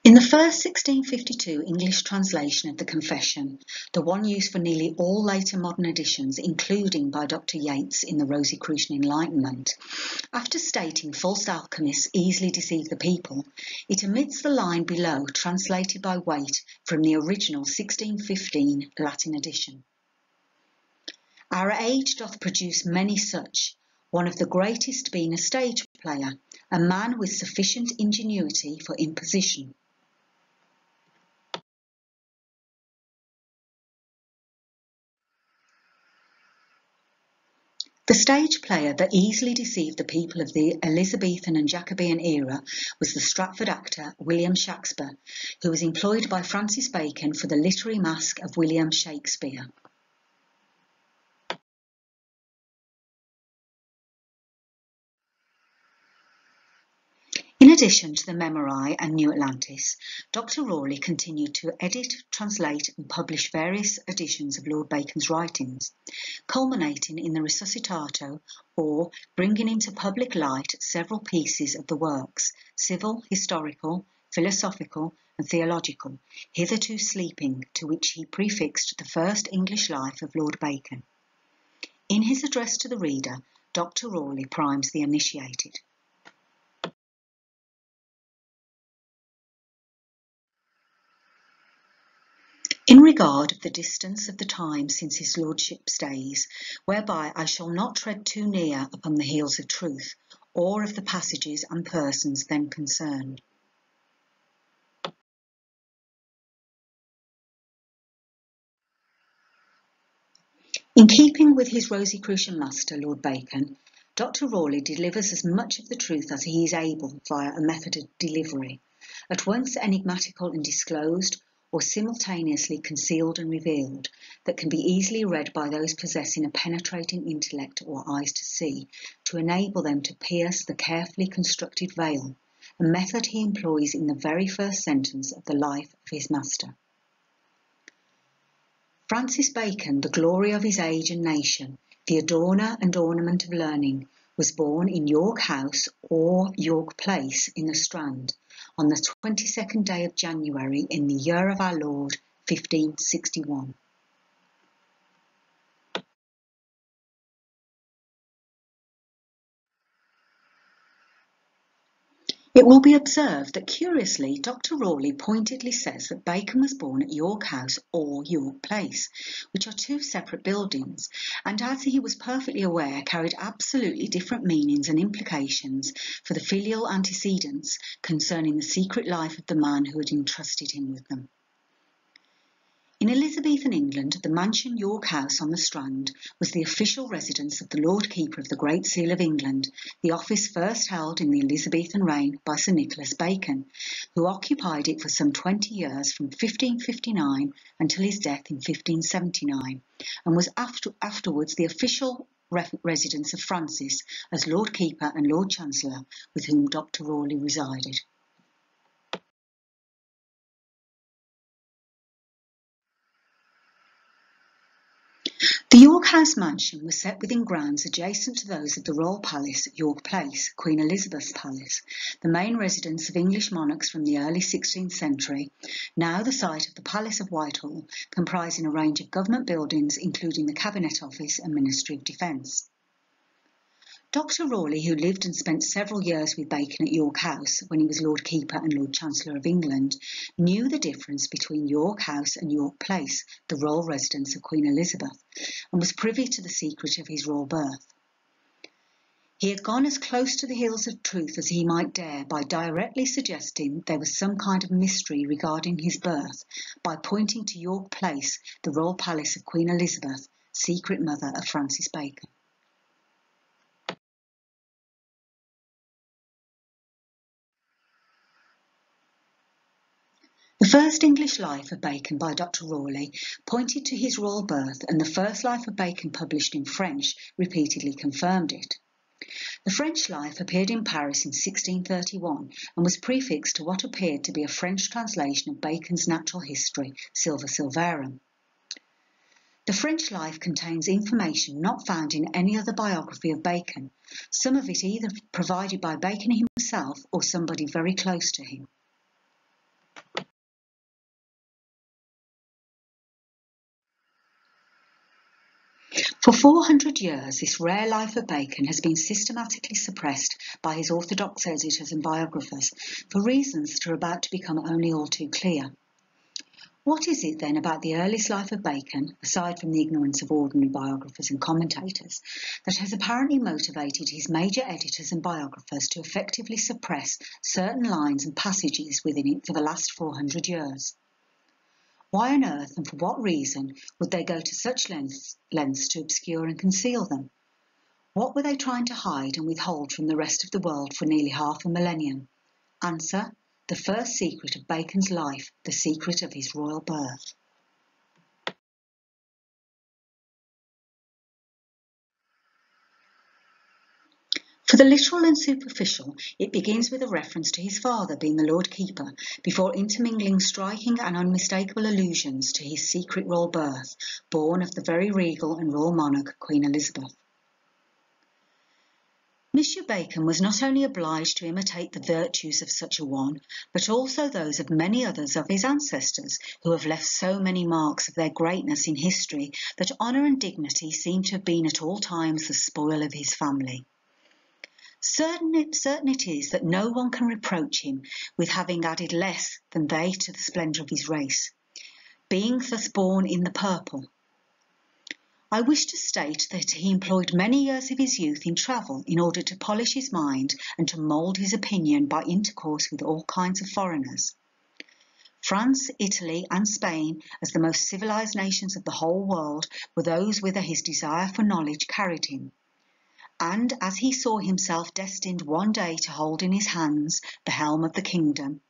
In the first 1652 English translation of the Confession, the one used for nearly all later modern editions, including by Dr. Yates in the Rosicrucian Enlightenment, after stating false alchemists easily deceive the people, it omits the line below translated by Waite from the original 1615 Latin edition. Our age doth produce many such, one of the greatest being a stage player, a man with sufficient ingenuity for imposition. The stage player that easily deceived the people of the Elizabethan and Jacobean era was the Stratford actor William Shakespeare, who was employed by Francis Bacon for the literary masque of William Shakespeare. In addition to the Memorai and New Atlantis, Dr. Rawley continued to edit, translate and publish various editions of Lord Bacon's writings, culminating in the Resuscitato, or bringing into public light several pieces of the works, civil, historical, philosophical and theological, hitherto sleeping, to which he prefixed the first English life of Lord Bacon. In his address to the reader, Dr. Rawley primes the initiated. In regard of the distance of the time since his lordship's days, whereby I shall not tread too near upon the heels of truth, or of the passages and persons then concerned. In keeping with his Rosicrucian master, Lord Bacon, Dr. Rawley delivers as much of the truth as he is able via a method of delivery, at once enigmatical and disclosed, or simultaneously concealed and revealed, that can be easily read by those possessing a penetrating intellect or eyes to see, to enable them to pierce the carefully constructed veil, a method he employs in the very first sentence of the life of his master. Francis Bacon, the glory of his age and nation, the adorner and ornament of learning, was born in York House or York Place in the Strand, on the 22nd day of January in the year of our Lord, 1561. It will be observed that curiously Dr. Rawley pointedly says that Bacon was born at York House or York Place, which are two separate buildings, and as he was perfectly aware carried absolutely different meanings and implications for the filial antecedents concerning the secret life of the man who had entrusted him with them. In Elizabethan England, the mansion York House on the Strand was the official residence of the Lord Keeper of the Great Seal of England, the office first held in the Elizabethan reign by Sir Nicholas Bacon, who occupied it for some 20 years from 1559 until his death in 1579, and was afterwards the official residence of Francis as Lord Keeper and Lord Chancellor, with whom Dr. Rawley resided. The York House mansion was set within grounds adjacent to those of the Royal Palace at York Place, Queen Elizabeth's palace, the main residence of English monarchs from the early 16th century, now the site of the Palace of Whitehall, comprising a range of government buildings including the Cabinet Office and Ministry of Defence. Dr. Rawley, who lived and spent several years with Bacon at York House when he was Lord Keeper and Lord Chancellor of England, knew the difference between York House and York Place, the royal residence of Queen Elizabeth, and was privy to the secret of his royal birth. He had gone as close to the heels of truth as he might dare by directly suggesting there was some kind of mystery regarding his birth, by pointing to York Place, the royal palace of Queen Elizabeth, secret mother of Francis Bacon. The first English life of Bacon by Dr. Rawley pointed to his royal birth, and the first life of Bacon published in French repeatedly confirmed it. The French life appeared in Paris in 1631 and was prefixed to what appeared to be a French translation of Bacon's natural history, Silva Silvarum. The French life contains information not found in any other biography of Bacon, some of it either provided by Bacon himself or somebody very close to him. For 400 years, this rare life of Bacon has been systematically suppressed by his orthodox editors and biographers for reasons that are about to become only all too clear. What is it then about the earliest life of Bacon, aside from the ignorance of ordinary biographers and commentators, that has apparently motivated his major editors and biographers to effectively suppress certain lines and passages within it for the last 400 years? Why on earth and for what reason would they go to such lengths to obscure and conceal them? What were they trying to hide and withhold from the rest of the world for nearly half a millennium? Answer: the first secret of Bacon's life, the secret of his royal birth. For the literal and superficial, it begins with a reference to his father being the Lord Keeper, before intermingling striking and unmistakable allusions to his secret royal birth, born of the very regal and royal monarch, Queen Elizabeth. Monsieur Bacon was not only obliged to imitate the virtues of such a one, but also those of many others of his ancestors, who have left so many marks of their greatness in history that honour and dignity seem to have been at all times the spoil of his family. Certain it is that no one can reproach him with having added less than they to the splendour of his race, being thus born in the purple. I wish to state that he employed many years of his youth in travel in order to polish his mind and to mould his opinion by intercourse with all kinds of foreigners. France, Italy, and Spain, as the most civilised nations of the whole world, were those whither his desire for knowledge carried him. And as he saw himself destined one day to hold in his hands the helm of the kingdom,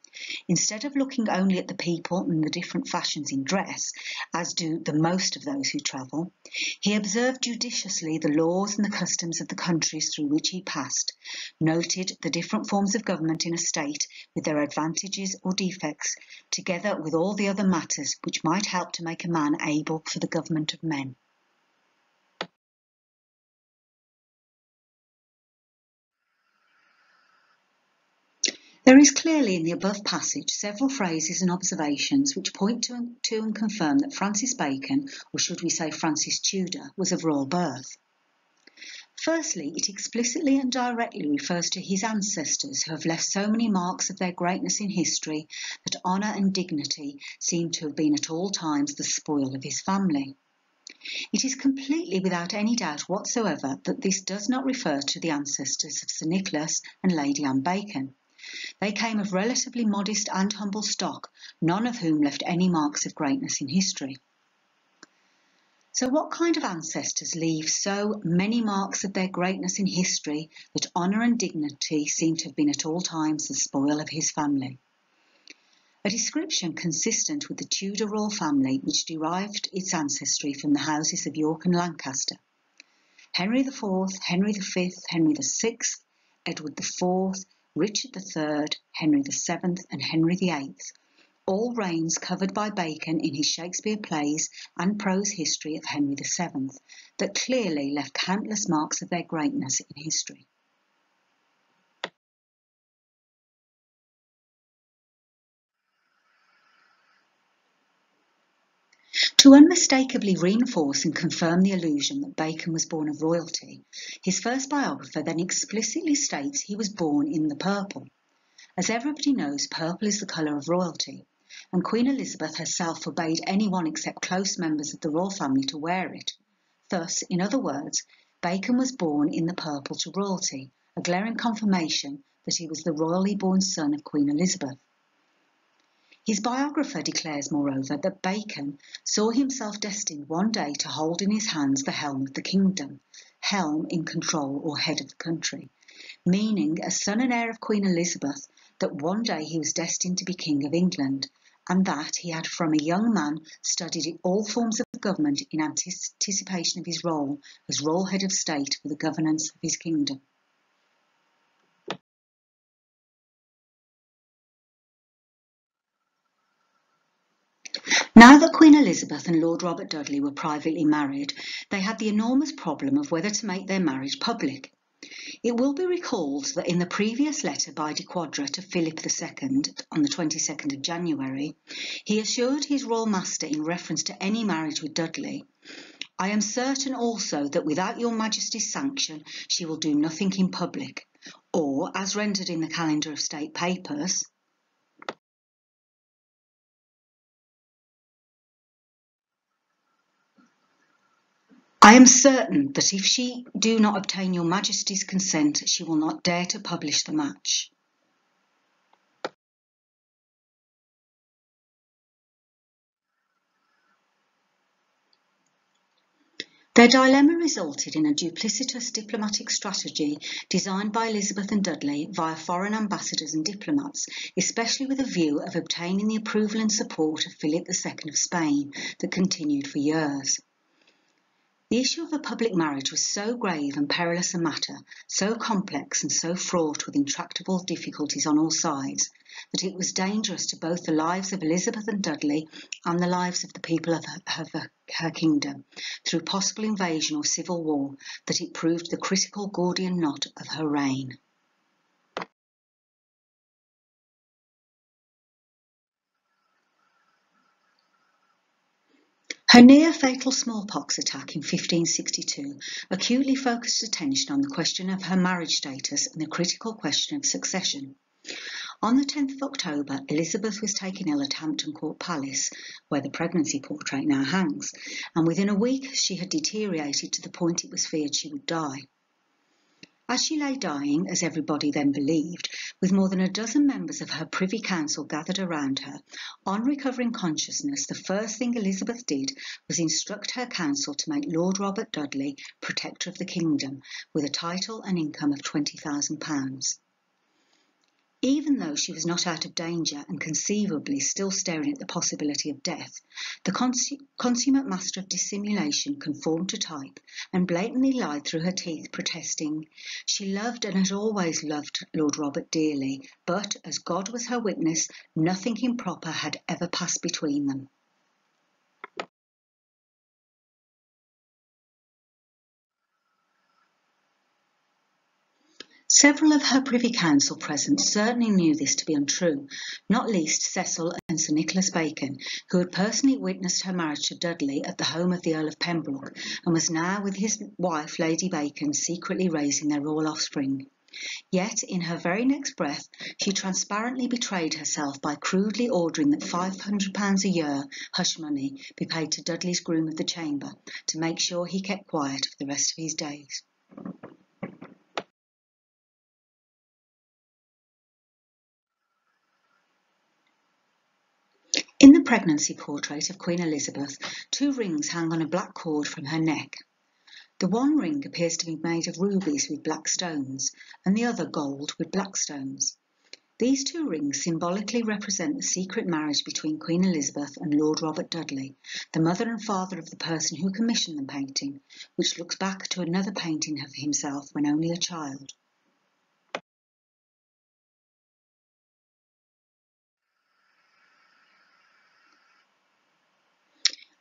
instead of looking only at the people and the different fashions in dress, as do the most of those who travel, he observed judiciously the laws and the customs of the countries through which he passed, noted the different forms of government in a state with their advantages or defects, together with all the other matters which might help to make a man able for the government of men. There is clearly in the above passage several phrases and observations which point to and confirm that Francis Bacon, or should we say Francis Tudor, was of royal birth. Firstly, it explicitly and directly refers to his ancestors who have left so many marks of their greatness in history that honour and dignity seem to have been at all times the spoil of his family. It is completely without any doubt whatsoever that this does not refer to the ancestors of Sir Nicholas and Lady Anne Bacon, They came of relatively modest and humble stock, none of whom left any marks of greatness in history. So what kind of ancestors leave so many marks of their greatness in history that honour and dignity seem to have been at all times the spoil of his family? A description consistent with the Tudor royal family, which derived its ancestry from the houses of York and Lancaster. Henry IV, Henry V, Henry VI, Edward IV, Richard III, Henry VII and Henry VIII, all reigns covered by Bacon in his Shakespeare plays and prose history of Henry VII, that clearly left countless marks of their greatness in history. To unmistakably reinforce and confirm the illusion that Bacon was born of royalty, his first biographer then explicitly states he was born in the purple. As everybody knows, purple is the colour of royalty, and Queen Elizabeth herself forbade anyone except close members of the royal family to wear it. Thus, in other words, Bacon was born in the purple to royalty, a glaring confirmation that he was the royally born son of Queen Elizabeth. His biographer declares, moreover, that Bacon saw himself destined one day to hold in his hands the helm of the kingdom, helm in control or head of the country, meaning as son and heir of Queen Elizabeth that one day he was destined to be King of England, and that he had from a young man studied all forms of government in anticipation of his role as royal head of state for the governance of his kingdom. Now that Queen Elizabeth and Lord Robert Dudley were privately married, they had the enormous problem of whether to make their marriage public. It will be recalled that in the previous letter by de Quadra to Philip II on the 22nd of January, he assured his royal master in reference to any marriage with Dudley, "I am certain also that without your Majesty's sanction she will do nothing in public," or, as rendered in the Calendar of State Papers, "I am certain that if she do not obtain your Majesty's consent, she will not dare to publish the match." Their dilemma resulted in a duplicitous diplomatic strategy designed by Elizabeth and Dudley via foreign ambassadors and diplomats, especially with a view of obtaining the approval and support of Philip II of Spain that continued for years. The issue of a public marriage was so grave and perilous a matter, so complex and so fraught with intractable difficulties on all sides, that it was dangerous to both the lives of Elizabeth and Dudley and the lives of the people of her kingdom, through possible invasion or civil war, that it proved the critical Gordian knot of her reign. Her near-fatal smallpox attack in 1562 acutely focused attention on the question of her marriage status and the critical question of succession. On the 10th of October, Elizabeth was taken ill at Hampton Court Palace, where the pregnancy portrait now hangs, and within a week she had deteriorated to the point it was feared she would die. As she lay dying, as everybody then believed, with more than a dozen members of her Privy Council gathered around her, on recovering consciousness, the first thing Elizabeth did was instruct her council to make Lord Robert Dudley Protector of the Kingdom, with a title and income of £20,000. Even though she was not out of danger and conceivably still staring at the possibility of death, the consummate master of dissimulation conformed to type and blatantly lied through her teeth, protesting she loved and had always loved Lord Robert dearly, but, as God was her witness, nothing improper had ever passed between them. Several of her Privy Council present certainly knew this to be untrue, not least Cecil and Sir Nicholas Bacon, who had personally witnessed her marriage to Dudley at the home of the Earl of Pembroke, and was now with his wife Lady Bacon secretly raising their royal offspring. Yet, in her very next breath, she transparently betrayed herself by crudely ordering that £500 a year hush money be paid to Dudley's groom of the chamber, to make sure he kept quiet for the rest of his days. pregnancy portrait of Queen Elizabeth, 2 rings hang on a black cord from her neck. The one ring appears to be made of rubies with black stones, and the other gold with black stones. These 2 rings symbolically represent the secret marriage between Queen Elizabeth and Lord Robert Dudley, the mother and father of the person who commissioned the painting, which looks back to another painting of himself when only a child.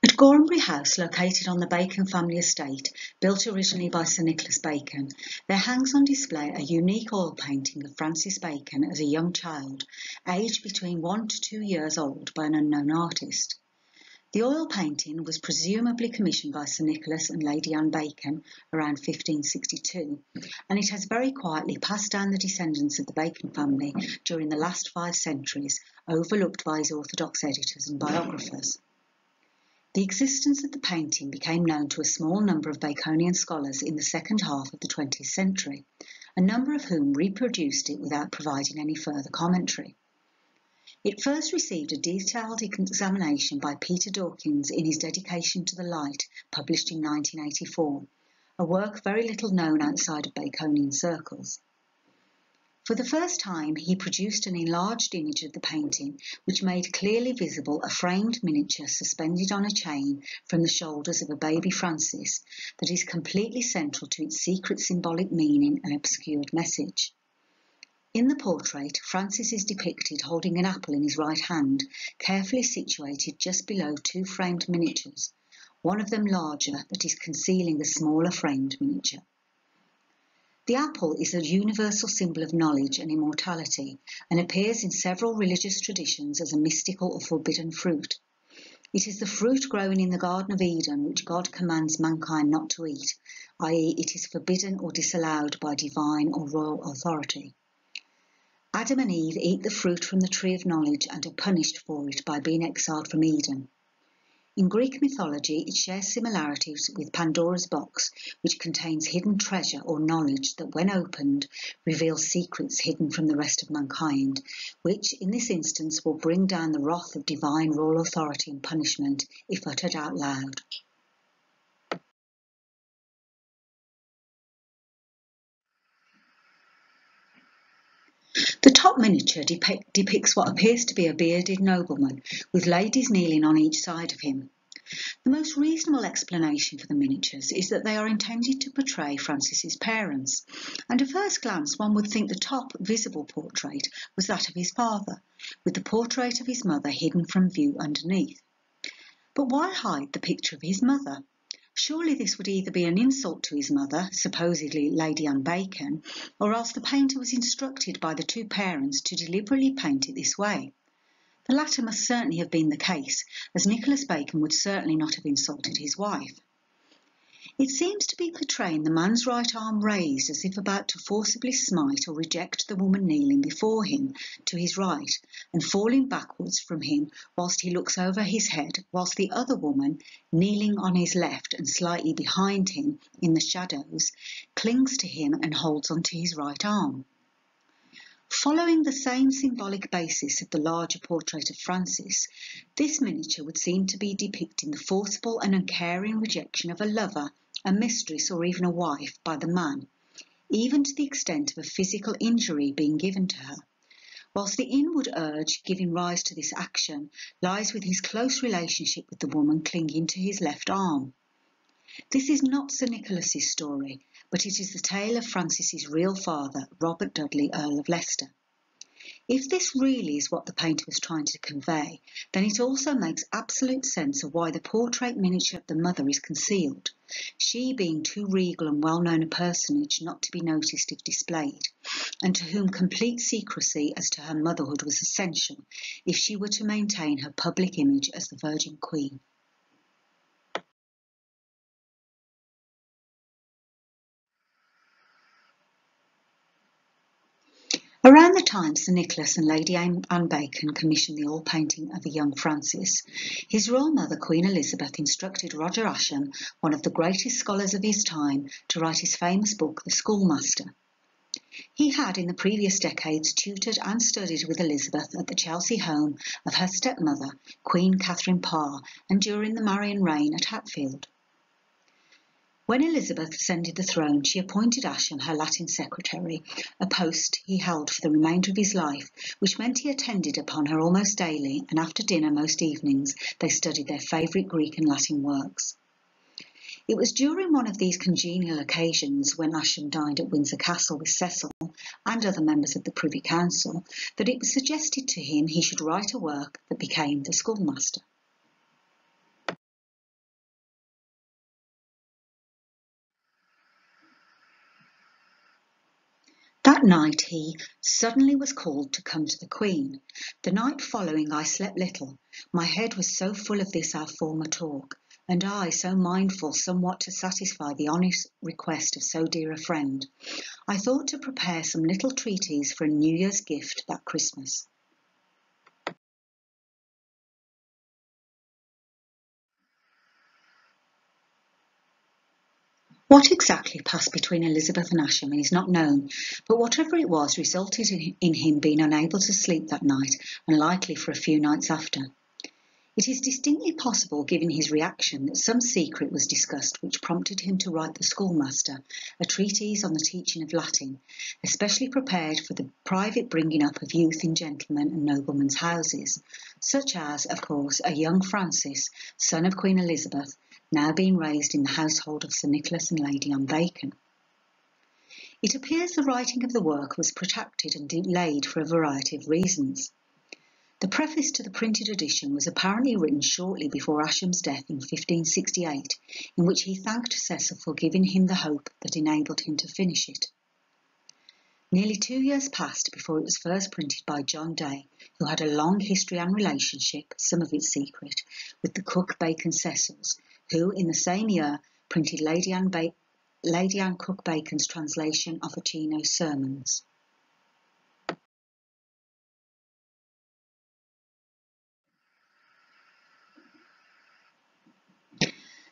At Gorhambury House, located on the Bacon family estate, built originally by Sir Nicholas Bacon, there hangs on display a unique oil painting of Francis Bacon as a young child, aged between 1 to 2 years old, by an unknown artist. The oil painting was presumably commissioned by Sir Nicholas and Lady Anne Bacon around 1562, and it has very quietly passed down the descendants of the Bacon family during the last 5 centuries, overlooked by his orthodox editors and biographers. The existence of the painting became known to a small number of Baconian scholars in the second half of the 20th century, a number of whom reproduced it without providing any further commentary. It first received a detailed examination by Peter Dawkins in his Dedication to the Light, published in 1984, a work very little known outside of Baconian circles. For the first time, he produced an enlarged image of the painting, which made clearly visible a framed miniature suspended on a chain from the shoulders of a baby Francis that is completely central to its secret symbolic meaning and obscured message. In the portrait, Francis is depicted holding an apple in his right hand, carefully situated just below 2 framed miniatures, one of them larger that is concealing the smaller framed miniature. The apple is a universal symbol of knowledge and immortality, and appears in several religious traditions as a mystical or forbidden fruit. It is the fruit growing in the Garden of Eden which God commands mankind not to eat, i.e. it is forbidden or disallowed by divine or royal authority. Adam and Eve eat the fruit from the tree of knowledge and are punished for it by being exiled from Eden. In Greek mythology, it shares similarities with Pandora's box, which contains hidden treasure or knowledge that, when opened, reveals secrets hidden from the rest of mankind, which, in this instance, will bring down the wrath of divine royal authority and punishment if uttered out loud. The top miniature depicts what appears to be a bearded nobleman, with ladies kneeling on each side of him. The most reasonable explanation for the miniatures is that they are intended to portray Francis's parents, and at first glance one would think the top visible portrait was that of his father, with the portrait of his mother hidden from view underneath. But why hide the picture of his mother? Surely this would either be an insult to his mother, supposedly Lady Anne Bacon, or else the painter was instructed by the 2 parents to deliberately paint it this way. The latter must certainly have been the case, as Nicholas Bacon would certainly not have insulted his wife. It seems to be portraying the man's right arm raised as if about to forcibly smite or reject the woman kneeling before him to his right, and falling backwards from him whilst he looks over his head, whilst the other woman, kneeling on his left and slightly behind him in the shadows, clings to him and holds onto his right arm. Following the same symbolic basis of the larger portrait of Francis, this miniature would seem to be depicting the forcible and uncaring rejection of a lover, a mistress, or even a wife by the man, even to the extent of a physical injury being given to her, whilst the inward urge giving rise to this action lies with his close relationship with the woman clinging to his left arm. This is not Sir Nicholas's story, but it is the tale of Francis's real father, Robert Dudley, Earl of Leicester. If this really is what the painter was trying to convey, then it also makes absolute sense of why the portrait miniature of the mother is concealed, she being too regal and well-known a personage not to be noticed if displayed, and to whom complete secrecy as to her motherhood was essential if she were to maintain her public image as the Virgin Queen. Around the time Sir Nicholas and Lady Anne Bacon commissioned the oil painting of a young Francis, his royal mother Queen Elizabeth instructed Roger Ascham, one of the greatest scholars of his time, to write his famous book The Schoolmaster. He had in the previous decades tutored and studied with Elizabeth at the Chelsea home of her stepmother, Queen Catherine Parr, and during the Marian reign at Hatfield. When Elizabeth ascended the throne, she appointed Ascham her Latin secretary, a post he held for the remainder of his life, which meant he attended upon her almost daily, and after dinner most evenings they studied their favourite Greek and Latin works. It was during one of these congenial occasions, when Ascham dined at Windsor Castle with Cecil and other members of the Privy Council, that it was suggested to him he should write a work that became the Schoolmaster. That night he suddenly was called to come to the Queen. The night following I slept little. My head was so full of this our former talk, and I so mindful somewhat to satisfy the honest request of so dear a friend. I thought to prepare some little treatise for a New Year's gift that Christmas. What exactly passed between Elizabeth and Ascham is not known, but whatever it was resulted in him being unable to sleep that night, and likely for a few nights after. It is distinctly possible, given his reaction, that some secret was discussed which prompted him to write the Schoolmaster, a treatise on the teaching of Latin, especially prepared for the private bringing up of youth in gentlemen and noblemen's houses, such as, of course, a young Francis, son of Queen Elizabeth, now being raised in the household of Sir Nicholas and Lady Anne Bacon. It appears the writing of the work was protracted and delayed for a variety of reasons. The preface to the printed edition was apparently written shortly before Ascham's death in 1568, in which he thanked Cecil for giving him the hope that enabled him to finish it. Nearly 2 years passed before it was first printed by John Day, who had a long history and relationship, some of it secret, with the cook Bacon Cecils, who in the same year printed Lady Anne Cook Bacon's translation of Ochino's sermons.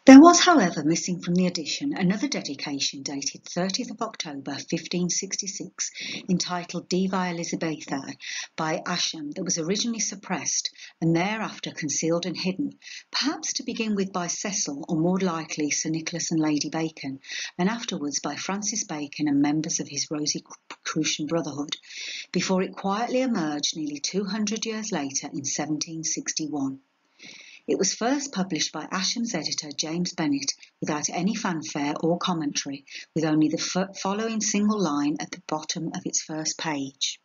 There was, however, missing from the edition another dedication dated 30th of October 1566, entitled Divae Elizabethae by Ascham, that was originally suppressed and thereafter concealed and hidden, perhaps to begin with by Cecil, or more likely Sir Nicholas and Lady Bacon, and afterwards by Francis Bacon and members of his Rosicrucian Brotherhood, before it quietly emerged nearly 200 years later in 1761. It was first published by Ascham's editor James Bennet without any fanfare or commentary, with only the following single line at the bottom of its first page.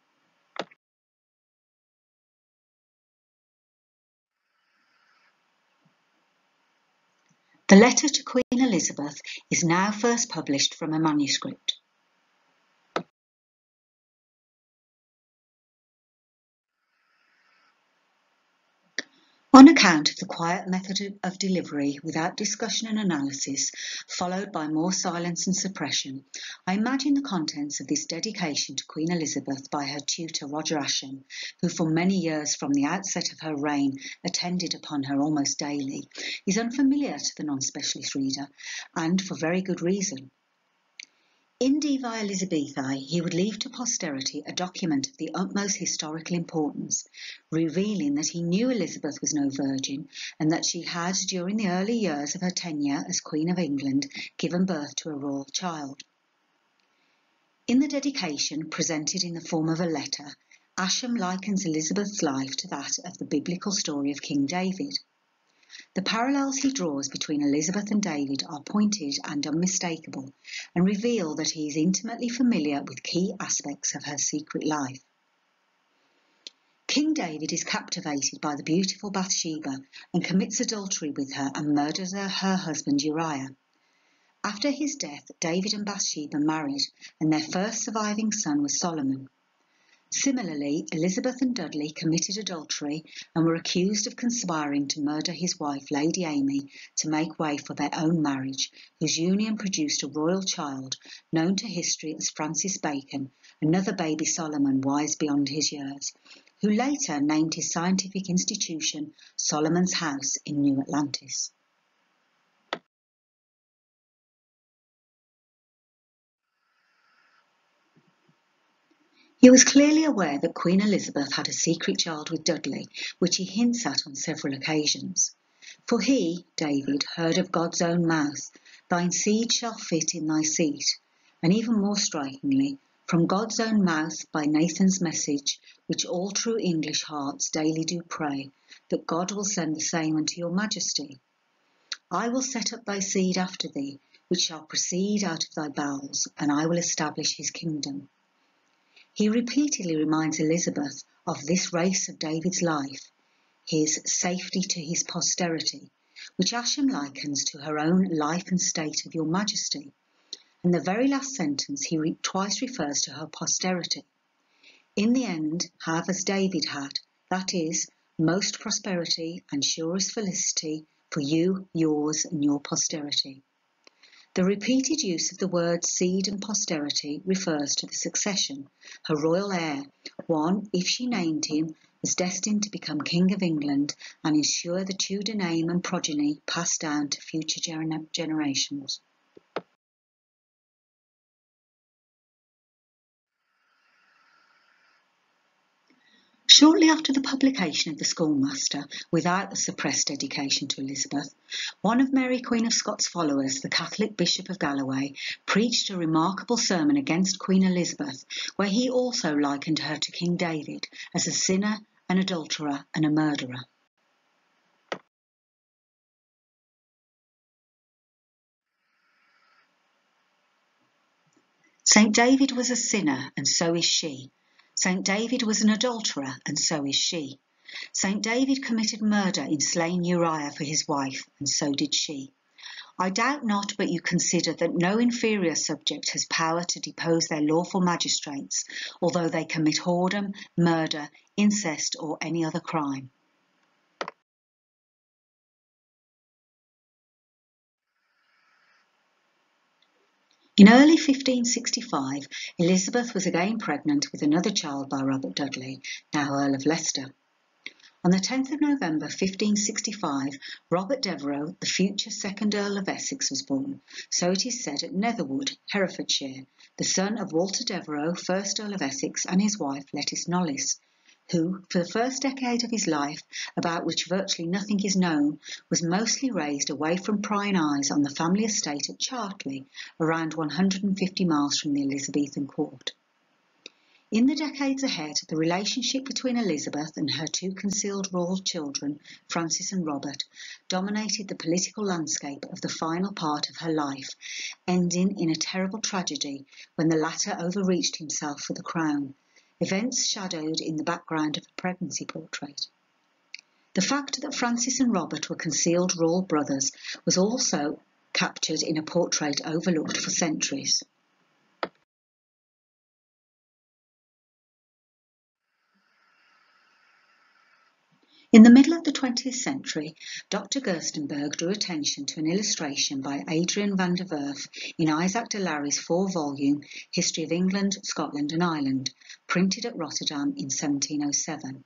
The letter to Queen Elizabeth is now first published from a manuscript. On account of the quiet method of delivery, without discussion and analysis, followed by more silence and suppression, I imagine the contents of this dedication to Queen Elizabeth by her tutor Roger Ascham, who for many years from the outset of her reign attended upon her almost daily, is unfamiliar to the non-specialist reader, and for very good reason. In Divae Elizabethae, he would leave to posterity a document of the utmost historical importance, revealing that he knew Elizabeth was no virgin, and that she had, during the early years of her tenure as Queen of England, given birth to a royal child. In the dedication, presented in the form of a letter, Ascham likens Elizabeth's life to that of the biblical story of King David. The parallels he draws between Elizabeth and David are pointed and unmistakable, and reveal that he is intimately familiar with key aspects of her secret life. King David is captivated by the beautiful Bathsheba and commits adultery with her and murders her husband Uriah. After his death, David and Bathsheba married, and their first surviving son was Solomon. Similarly, Elizabeth and Dudley committed adultery and were accused of conspiring to murder his wife, Lady Amy, to make way for their own marriage, whose union produced a royal child, known to history as Francis Bacon, another baby Solomon wise beyond his years, who later named his scientific institution Solomon's House in New Atlantis. He was clearly aware that Queen Elizabeth had a secret child with Dudley, which he hints at on several occasions. For he, David, heard of God's own mouth, thine seed shall fit in thy seat, and even more strikingly, from God's own mouth by Nathan's message, which all true English hearts daily do pray, that God will send the same unto your majesty. I will set up thy seed after thee, which shall proceed out of thy bowels, and I will establish his kingdom. He repeatedly reminds Elizabeth of this race of David's life, his safety to his posterity, which Ascham likens to her own life and state of your majesty. In the very last sentence he twice refers to her posterity. In the end, have as David had, that is, most prosperity and surest felicity for you, yours, and your posterity. The repeated use of the words seed and posterity refers to the succession, her royal heir, one, if she named him, was destined to become King of England and ensure the Tudor name and progeny passed down to future generations. Shortly after the publication of the Schoolmaster, without the suppressed dedication to Elizabeth, one of Mary Queen of Scots' followers, the Catholic Bishop of Galloway, preached a remarkable sermon against Queen Elizabeth, where he also likened her to King David as a sinner, an adulterer, and a murderer. St. David was a sinner, and so is she. St. David was an adulterer, and so is she. St. David committed murder in slaying Uriah for his wife, and so did she. I doubt not but you consider that no inferior subject has power to depose their lawful magistrates, although they commit whoredom, murder, incest, or any other crime. In early 1565, Elizabeth was again pregnant with another child by Robert Dudley, now Earl of Leicester. On the 10th of November 1565, Robert Devereux, the future second Earl of Essex, was born, so it is said, at Netherwood, Herefordshire, the son of Walter Devereux, 1st Earl of Essex, and his wife Lettice Knollys, who, for the first decade of his life, about which virtually nothing is known, was mostly raised away from prying eyes on the family estate at Chartley, around 150 miles from the Elizabethan court. In the decades ahead, the relationship between Elizabeth and her two concealed royal children, Francis and Robert, dominated the political landscape of the final part of her life, ending in a terrible tragedy when the latter overreached himself for the crown, events shadowed in the background of a pregnancy portrait. The fact that Francis and Robert were concealed royal brothers was also captured in a portrait overlooked for centuries. In the middle of the 20th century, Dr. Gerstenberg drew attention to an illustration by Adrian van der Werf in Isaac de Larry's 4-volume History of England, Scotland and Ireland, printed at Rotterdam in 1707.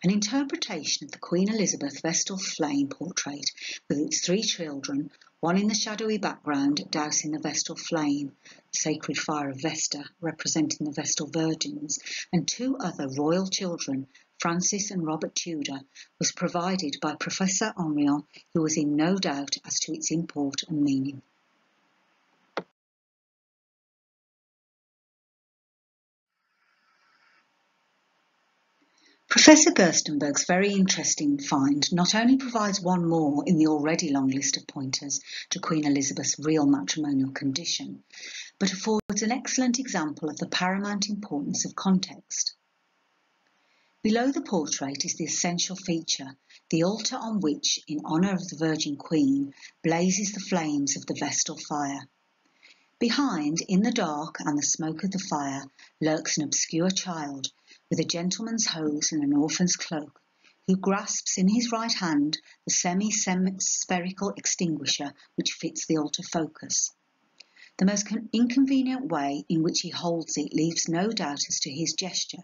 An interpretation of the Queen Elizabeth Vestal flame portrait with its 3 children, one in the shadowy background dousing the Vestal flame, the sacred fire of Vesta representing the Vestal Virgins, and 2 other royal children, Francis and Robert Tudor, was provided by Professor Henrion, who was in no doubt as to its import and meaning. Professor Gerstenberg's very interesting find not only provides one more in the already long list of pointers to Queen Elizabeth's real matrimonial condition, but affords an excellent example of the paramount importance of context. Below the portrait is the essential feature, the altar on which, in honour of the Virgin Queen, blazes the flames of the Vestal fire. Behind, in the dark and the smoke of the fire, lurks an obscure child, with a gentleman's hose and an orphan's cloak, who grasps in his right hand the semi-spherical extinguisher which fits the altar focus. The most inconvenient way in which he holds it leaves no doubt as to his gesture.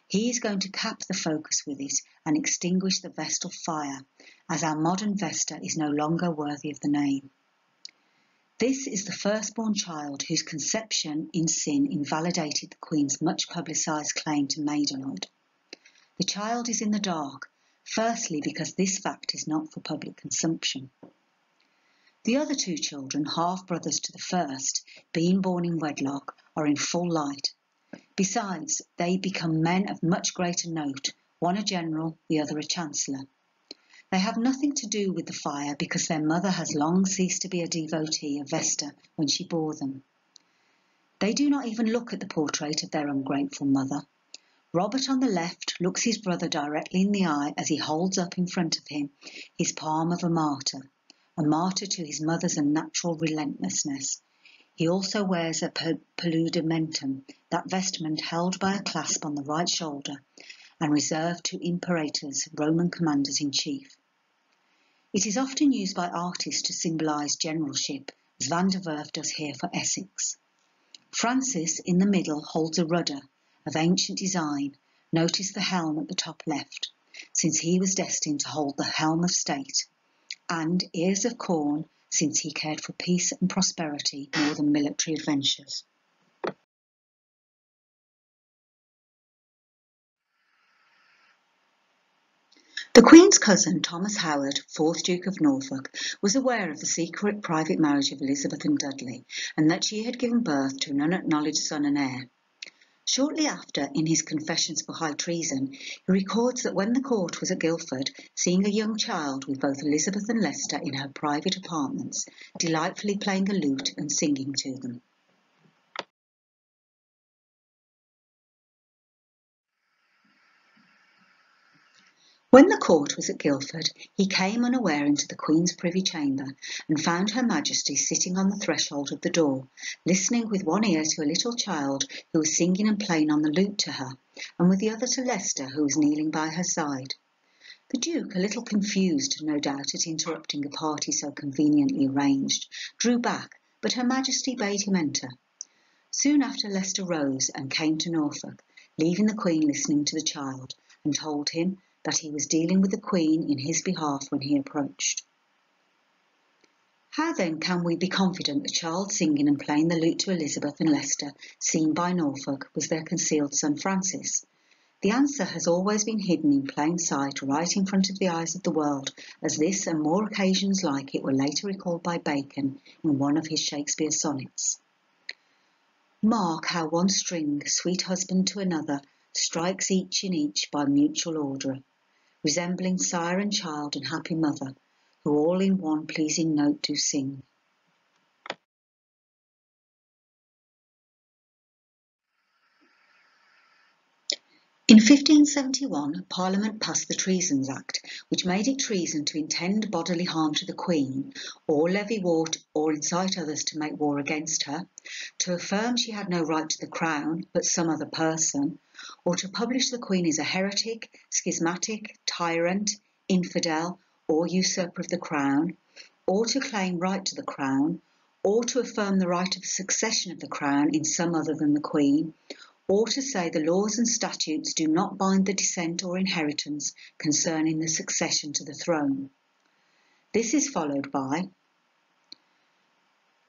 He is going to cap the focus with it and extinguish the Vestal fire, as our modern Vesta is no longer worthy of the name. This is the firstborn child whose conception in sin invalidated the Queen's much publicised claim to maidenhood. The child is in the dark, firstly because this fact is not for public consumption. The other two children, half-brothers to the first, being born in wedlock, are in full light. Besides, they become men of much greater note, one a general, the other a chancellor. They have nothing to do with the fire because their mother has long ceased to be a devotee of Vestal when she bore them. They do not even look at the portrait of their ungrateful mother. Robert on the left looks his brother directly in the eye as he holds up in front of him his palm of a martyr to his mother's unnatural relentlessness. He also wears a paludamentum, that vestment held by a clasp on the right shoulder and reserved to imperators, Roman commanders-in-chief. It is often used by artists to symbolise generalship, as Van der Werf does here for Essex. Francis, in the middle, holds a rudder of ancient design. Notice the helm at the top left, since he was destined to hold the helm of state, and ears of corn, since he cared for peace and prosperity more than military adventures. The Queen's cousin, Thomas Howard, 4th Duke of Norfolk, was aware of the secret private marriage of Elizabeth and Dudley, and that she had given birth to an unacknowledged son and heir. Shortly after, in his Confessions for High Treason, he records that when the court was at Guildford, seeing a young child with both Elizabeth and Leicester in her private apartments, delightfully playing a lute and singing to them. When the court was at Guildford, he came unaware into the Queen's privy chamber and found Her Majesty sitting on the threshold of the door, listening with one ear to a little child who was singing and playing on the lute to her, and with the other to Leicester, who was kneeling by her side. The Duke, a little confused, no doubt, at interrupting a party so conveniently arranged, drew back, but Her Majesty bade him enter. Soon after, Leicester rose and came to Norfolk, leaving the Queen listening to the child, and told him that he was dealing with the Queen in his behalf when he approached. How then can we be confident the child singing and playing the lute to Elizabeth and Leicester, seen by Norfolk, was their concealed son Francis? The answer has always been hidden in plain sight right in front of the eyes of the world, as this and more occasions like it were later recalled by Bacon in one of his Shakespeare sonnets. Mark how one string, sweet husband to another, strikes each in each by mutual order, resembling sire and child and happy mother, who all in one pleasing note do sing. In 1571, Parliament passed the Treasons Act, which made it treason to intend bodily harm to the Queen, or levy war or incite others to make war against her, to affirm she had no right to the crown but some other person, or to publish the Queen as a heretic, schismatic, tyrant, infidel, or usurper of the crown, or to claim right to the crown, or to affirm the right of the succession of the crown in some other than the Queen, or to say the laws and statutes do not bind the descent or inheritance concerning the succession to the throne. This is followed by,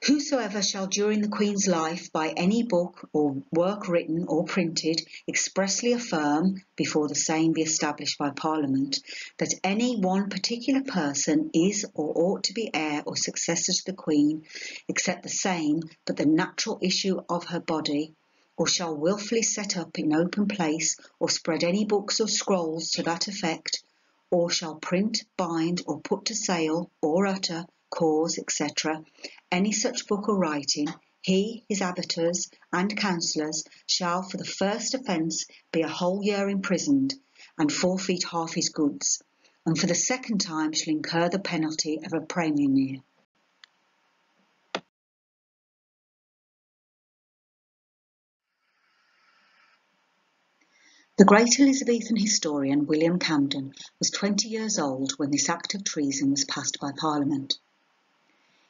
whosoever shall during the Queen's life by any book or work written or printed expressly affirm, before the same be established by Parliament, that any one particular person is or ought to be heir or successor to the Queen, except the same but the natural issue of her body, or shall wilfully set up in open place or spread any books or scrolls to that effect, or shall print, bind, or put to sale, or utter, cause, etc., any such book or writing, he, his abettors, and counsellors shall for the first offence be a whole year imprisoned, and forfeit half his goods, and for the second time shall incur the penalty of a praemunire. The great Elizabethan historian William Camden was 20 years old when this act of treason was passed by Parliament.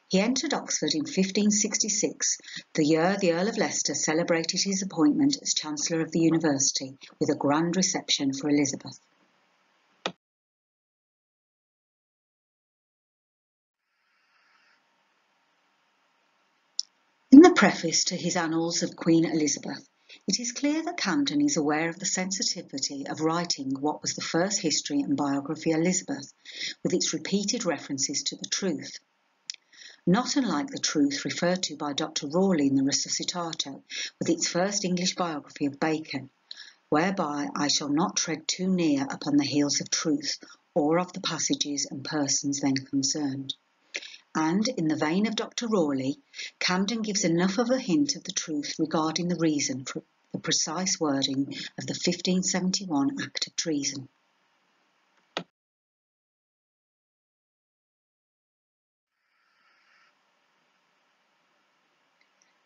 He entered Oxford in 1566, the year the Earl of Leicester celebrated his appointment as Chancellor of the University with a grand reception for Elizabeth. preface to his Annals of Queen Elizabeth, it is clear that Camden is aware of the sensitivity of writing what was the first history and biography of Elizabeth, with its repeated references to the truth. Not unlike the truth referred to by Dr. Rawley in the Resuscitato, with its first English biography of Bacon, whereby I shall not tread too near upon the heels of truth, or of the passages and persons then concerned. And, in the vein of Dr. Rawley, Camden gives enough of a hint of the truth regarding the reason for the precise wording of the 1571 Act of Treason.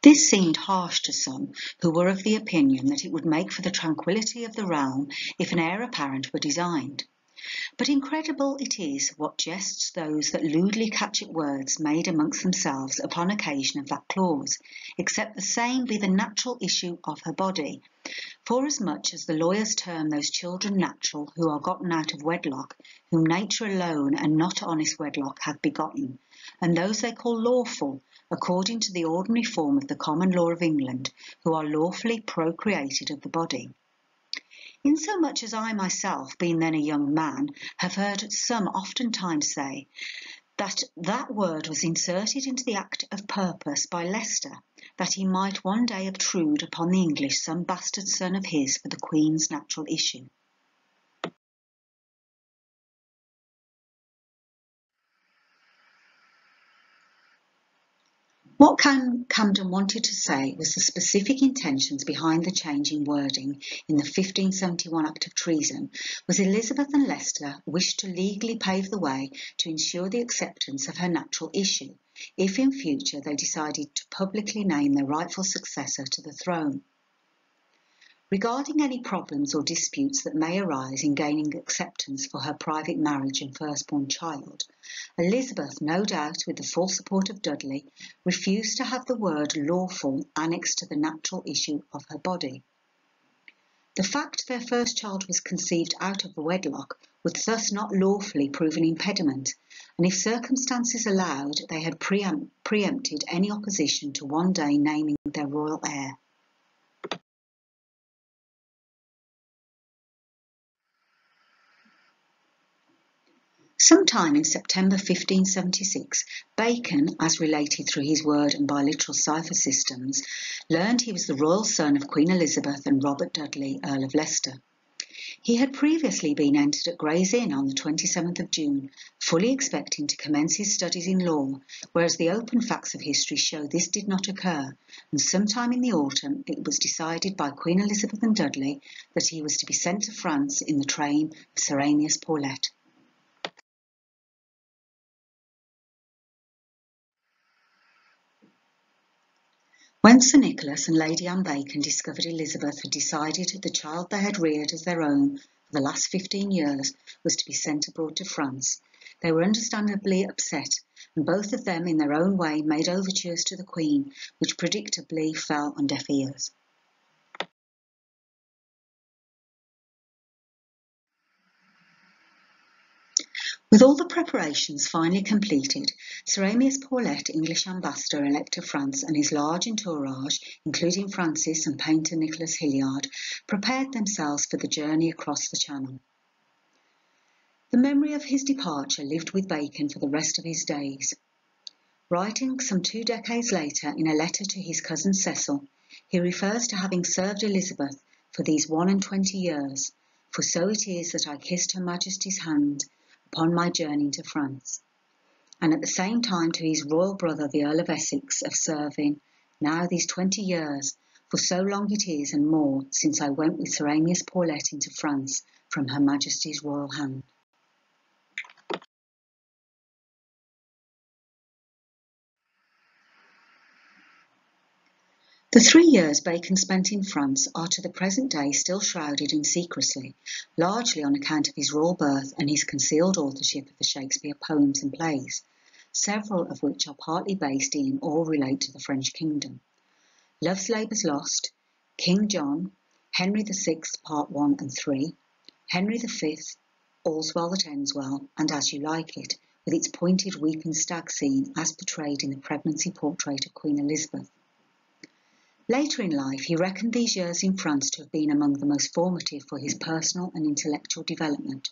This seemed harsh to some who were of the opinion that it would make for the tranquillity of the realm if an heir apparent were designed. But incredible it is what jests those that lewdly catch at words made amongst themselves upon occasion of that clause, except the same be the natural issue of her body, forasmuch as the lawyers term those children natural who are gotten out of wedlock, whom nature alone and not honest wedlock hath begotten, and those they call lawful, according to the ordinary form of the common law of England, who are lawfully procreated of the body. Insomuch as I myself, being then a young man, have heard some oftentimes say that that word was inserted into the Act of Purpose by Leicester, that he might one day obtrude upon the English some bastard son of his for the Queen's natural issue. What Camden wanted to say was the specific intentions behind the change in wording in the 1571 Act of Treason was Elizabeth and Leicester wished to legally pave the way to ensure the acceptance of her natural issue, if in future they decided to publicly name their rightful successor to the throne. Regarding any problems or disputes that may arise in gaining acceptance for her private marriage and firstborn child, Elizabeth, no doubt with the full support of Dudley, refused to have the word lawful annexed to the natural issue of her body. The fact their first child was conceived out of wedlock would thus not lawfully prove an impediment, and if circumstances allowed, they had preempted any opposition to one day naming their royal heir. Sometime in September 1576, Bacon, as related through his word and by literal cipher systems, learned he was the royal son of Queen Elizabeth and Robert Dudley, Earl of Leicester. He had previously been entered at Gray's Inn on the 27th of June, fully expecting to commence his studies in law, whereas the open facts of history show this did not occur, and sometime in the autumn it was decided by Queen Elizabeth and Dudley that he was to be sent to France in the train of Sir Amyas Paulet. When Sir Nicholas and Lady Anne Bacon discovered Elizabeth had decided the child they had reared as their own for the last 15 years was to be sent abroad to France, they were understandably upset, and both of them in their own way made overtures to the Queen, which predictably fell on deaf ears. With all the preparations finally completed, Sir Amyas Paulet, English Ambassador-elect to France, and his large entourage, including Francis and painter Nicholas Hilliard, prepared themselves for the journey across the Channel. The memory of his departure lived with Bacon for the rest of his days. Writing some 2 decades later in a letter to his cousin Cecil, he refers to having served Elizabeth for these 21 years, for so it is that I kissed Her Majesty's hand upon my journey to France, and at the same time to his royal brother the Earl of Essex of serving, now these 20 years, for so long it is and more since I went with Sir Amyas Paulet into France from Her Majesty's royal hand. The 3 years Bacon spent in France are to the present day still shrouded in secrecy, largely on account of his royal birth and his concealed authorship of the Shakespeare poems and plays, several of which are partly based in or relate to the French kingdom. Love's Labour's Lost, King John, Henry VI Part 1 and 3, Henry V, All's Well That Ends Well, and As You Like It, with its pointed weeping stag scene as portrayed in the pregnancy portrait of Queen Elizabeth. Later in life, he reckoned these years in France to have been among the most formative for his personal and intellectual development.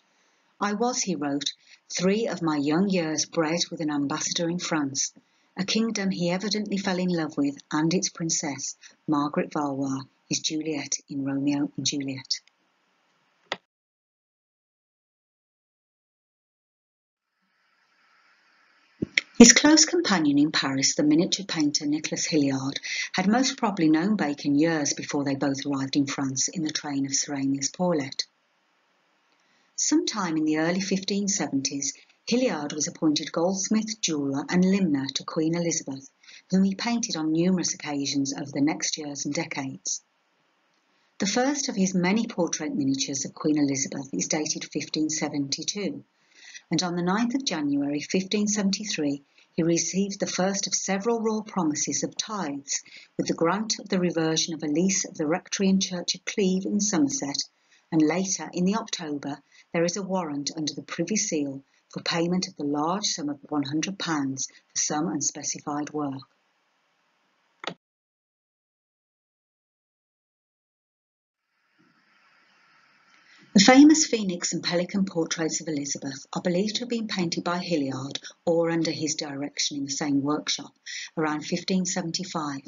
"I was," he wrote, "3 of my young years bred with an ambassador in France, a kingdom he evidently fell in love with, and its princess, Margaret Valois, his Juliet in Romeo and Juliet." His close companion in Paris, the miniature painter Nicholas Hilliard, had most probably known Bacon years before they both arrived in France in the train of Sir Amyas Paulet. Sometime in the early 1570s, Hilliard was appointed goldsmith, jeweller and limner to Queen Elizabeth, whom he painted on numerous occasions over the next years and decades. The first of his many portrait miniatures of Queen Elizabeth is dated 1572, and on the 9th of January 1573 he received the first of several royal promises of tithes, with the grant of the reversion of a lease of the rectory and church of Cleve in Somerset, and later, in the October, there is a warrant under the Privy Seal for payment of the large sum of £100 for some unspecified work. The famous phoenix and pelican portraits of Elizabeth are believed to have been painted by Hilliard or under his direction in the same workshop around 1575,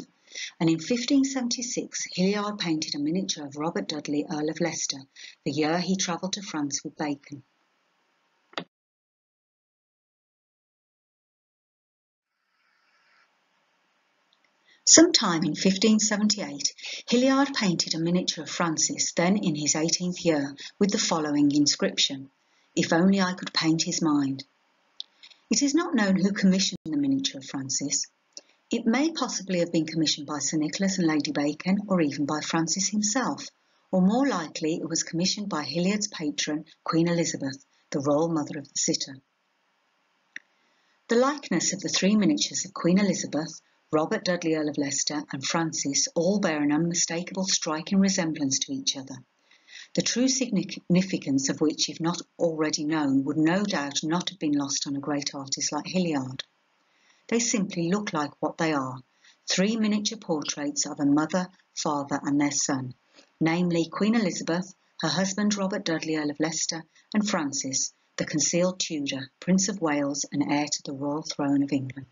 and in 1576 Hilliard painted a miniature of Robert Dudley, Earl of Leicester, the year he travelled to France with Bacon. Sometime in 1578, Hilliard painted a miniature of Francis, then in his 18th year, with the following inscription: "If only I could paint his mind." It is not known who commissioned the miniature of Francis. It may possibly have been commissioned by Sir Nicholas and Lady Bacon, or even by Francis himself, or more likely it was commissioned by Hilliard's patron, Queen Elizabeth, the royal mother of the sitter. The likeness of the 3 miniatures of Queen Elizabeth, Robert Dudley, Earl of Leicester, and Francis all bear an unmistakable striking resemblance to each other, the true significance of which, if not already known, would no doubt not have been lost on a great artist like Hilliard. They simply look like what they are, 3 miniature portraits of a mother, father and their son, namely Queen Elizabeth, her husband Robert Dudley, Earl of Leicester, and Francis, the concealed Tudor, Prince of Wales and heir to the royal throne of England.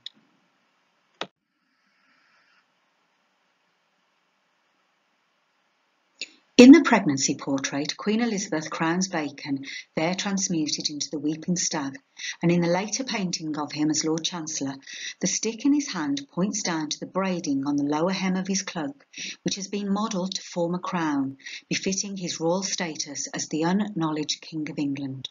In the pregnancy portrait, Queen Elizabeth crowns Bacon, there transmuted into the weeping stag, and in the later painting of him as Lord Chancellor, the stick in his hand points down to the braiding on the lower hem of his cloak, which has been modelled to form a crown, befitting his royal status as the unacknowledged King of England.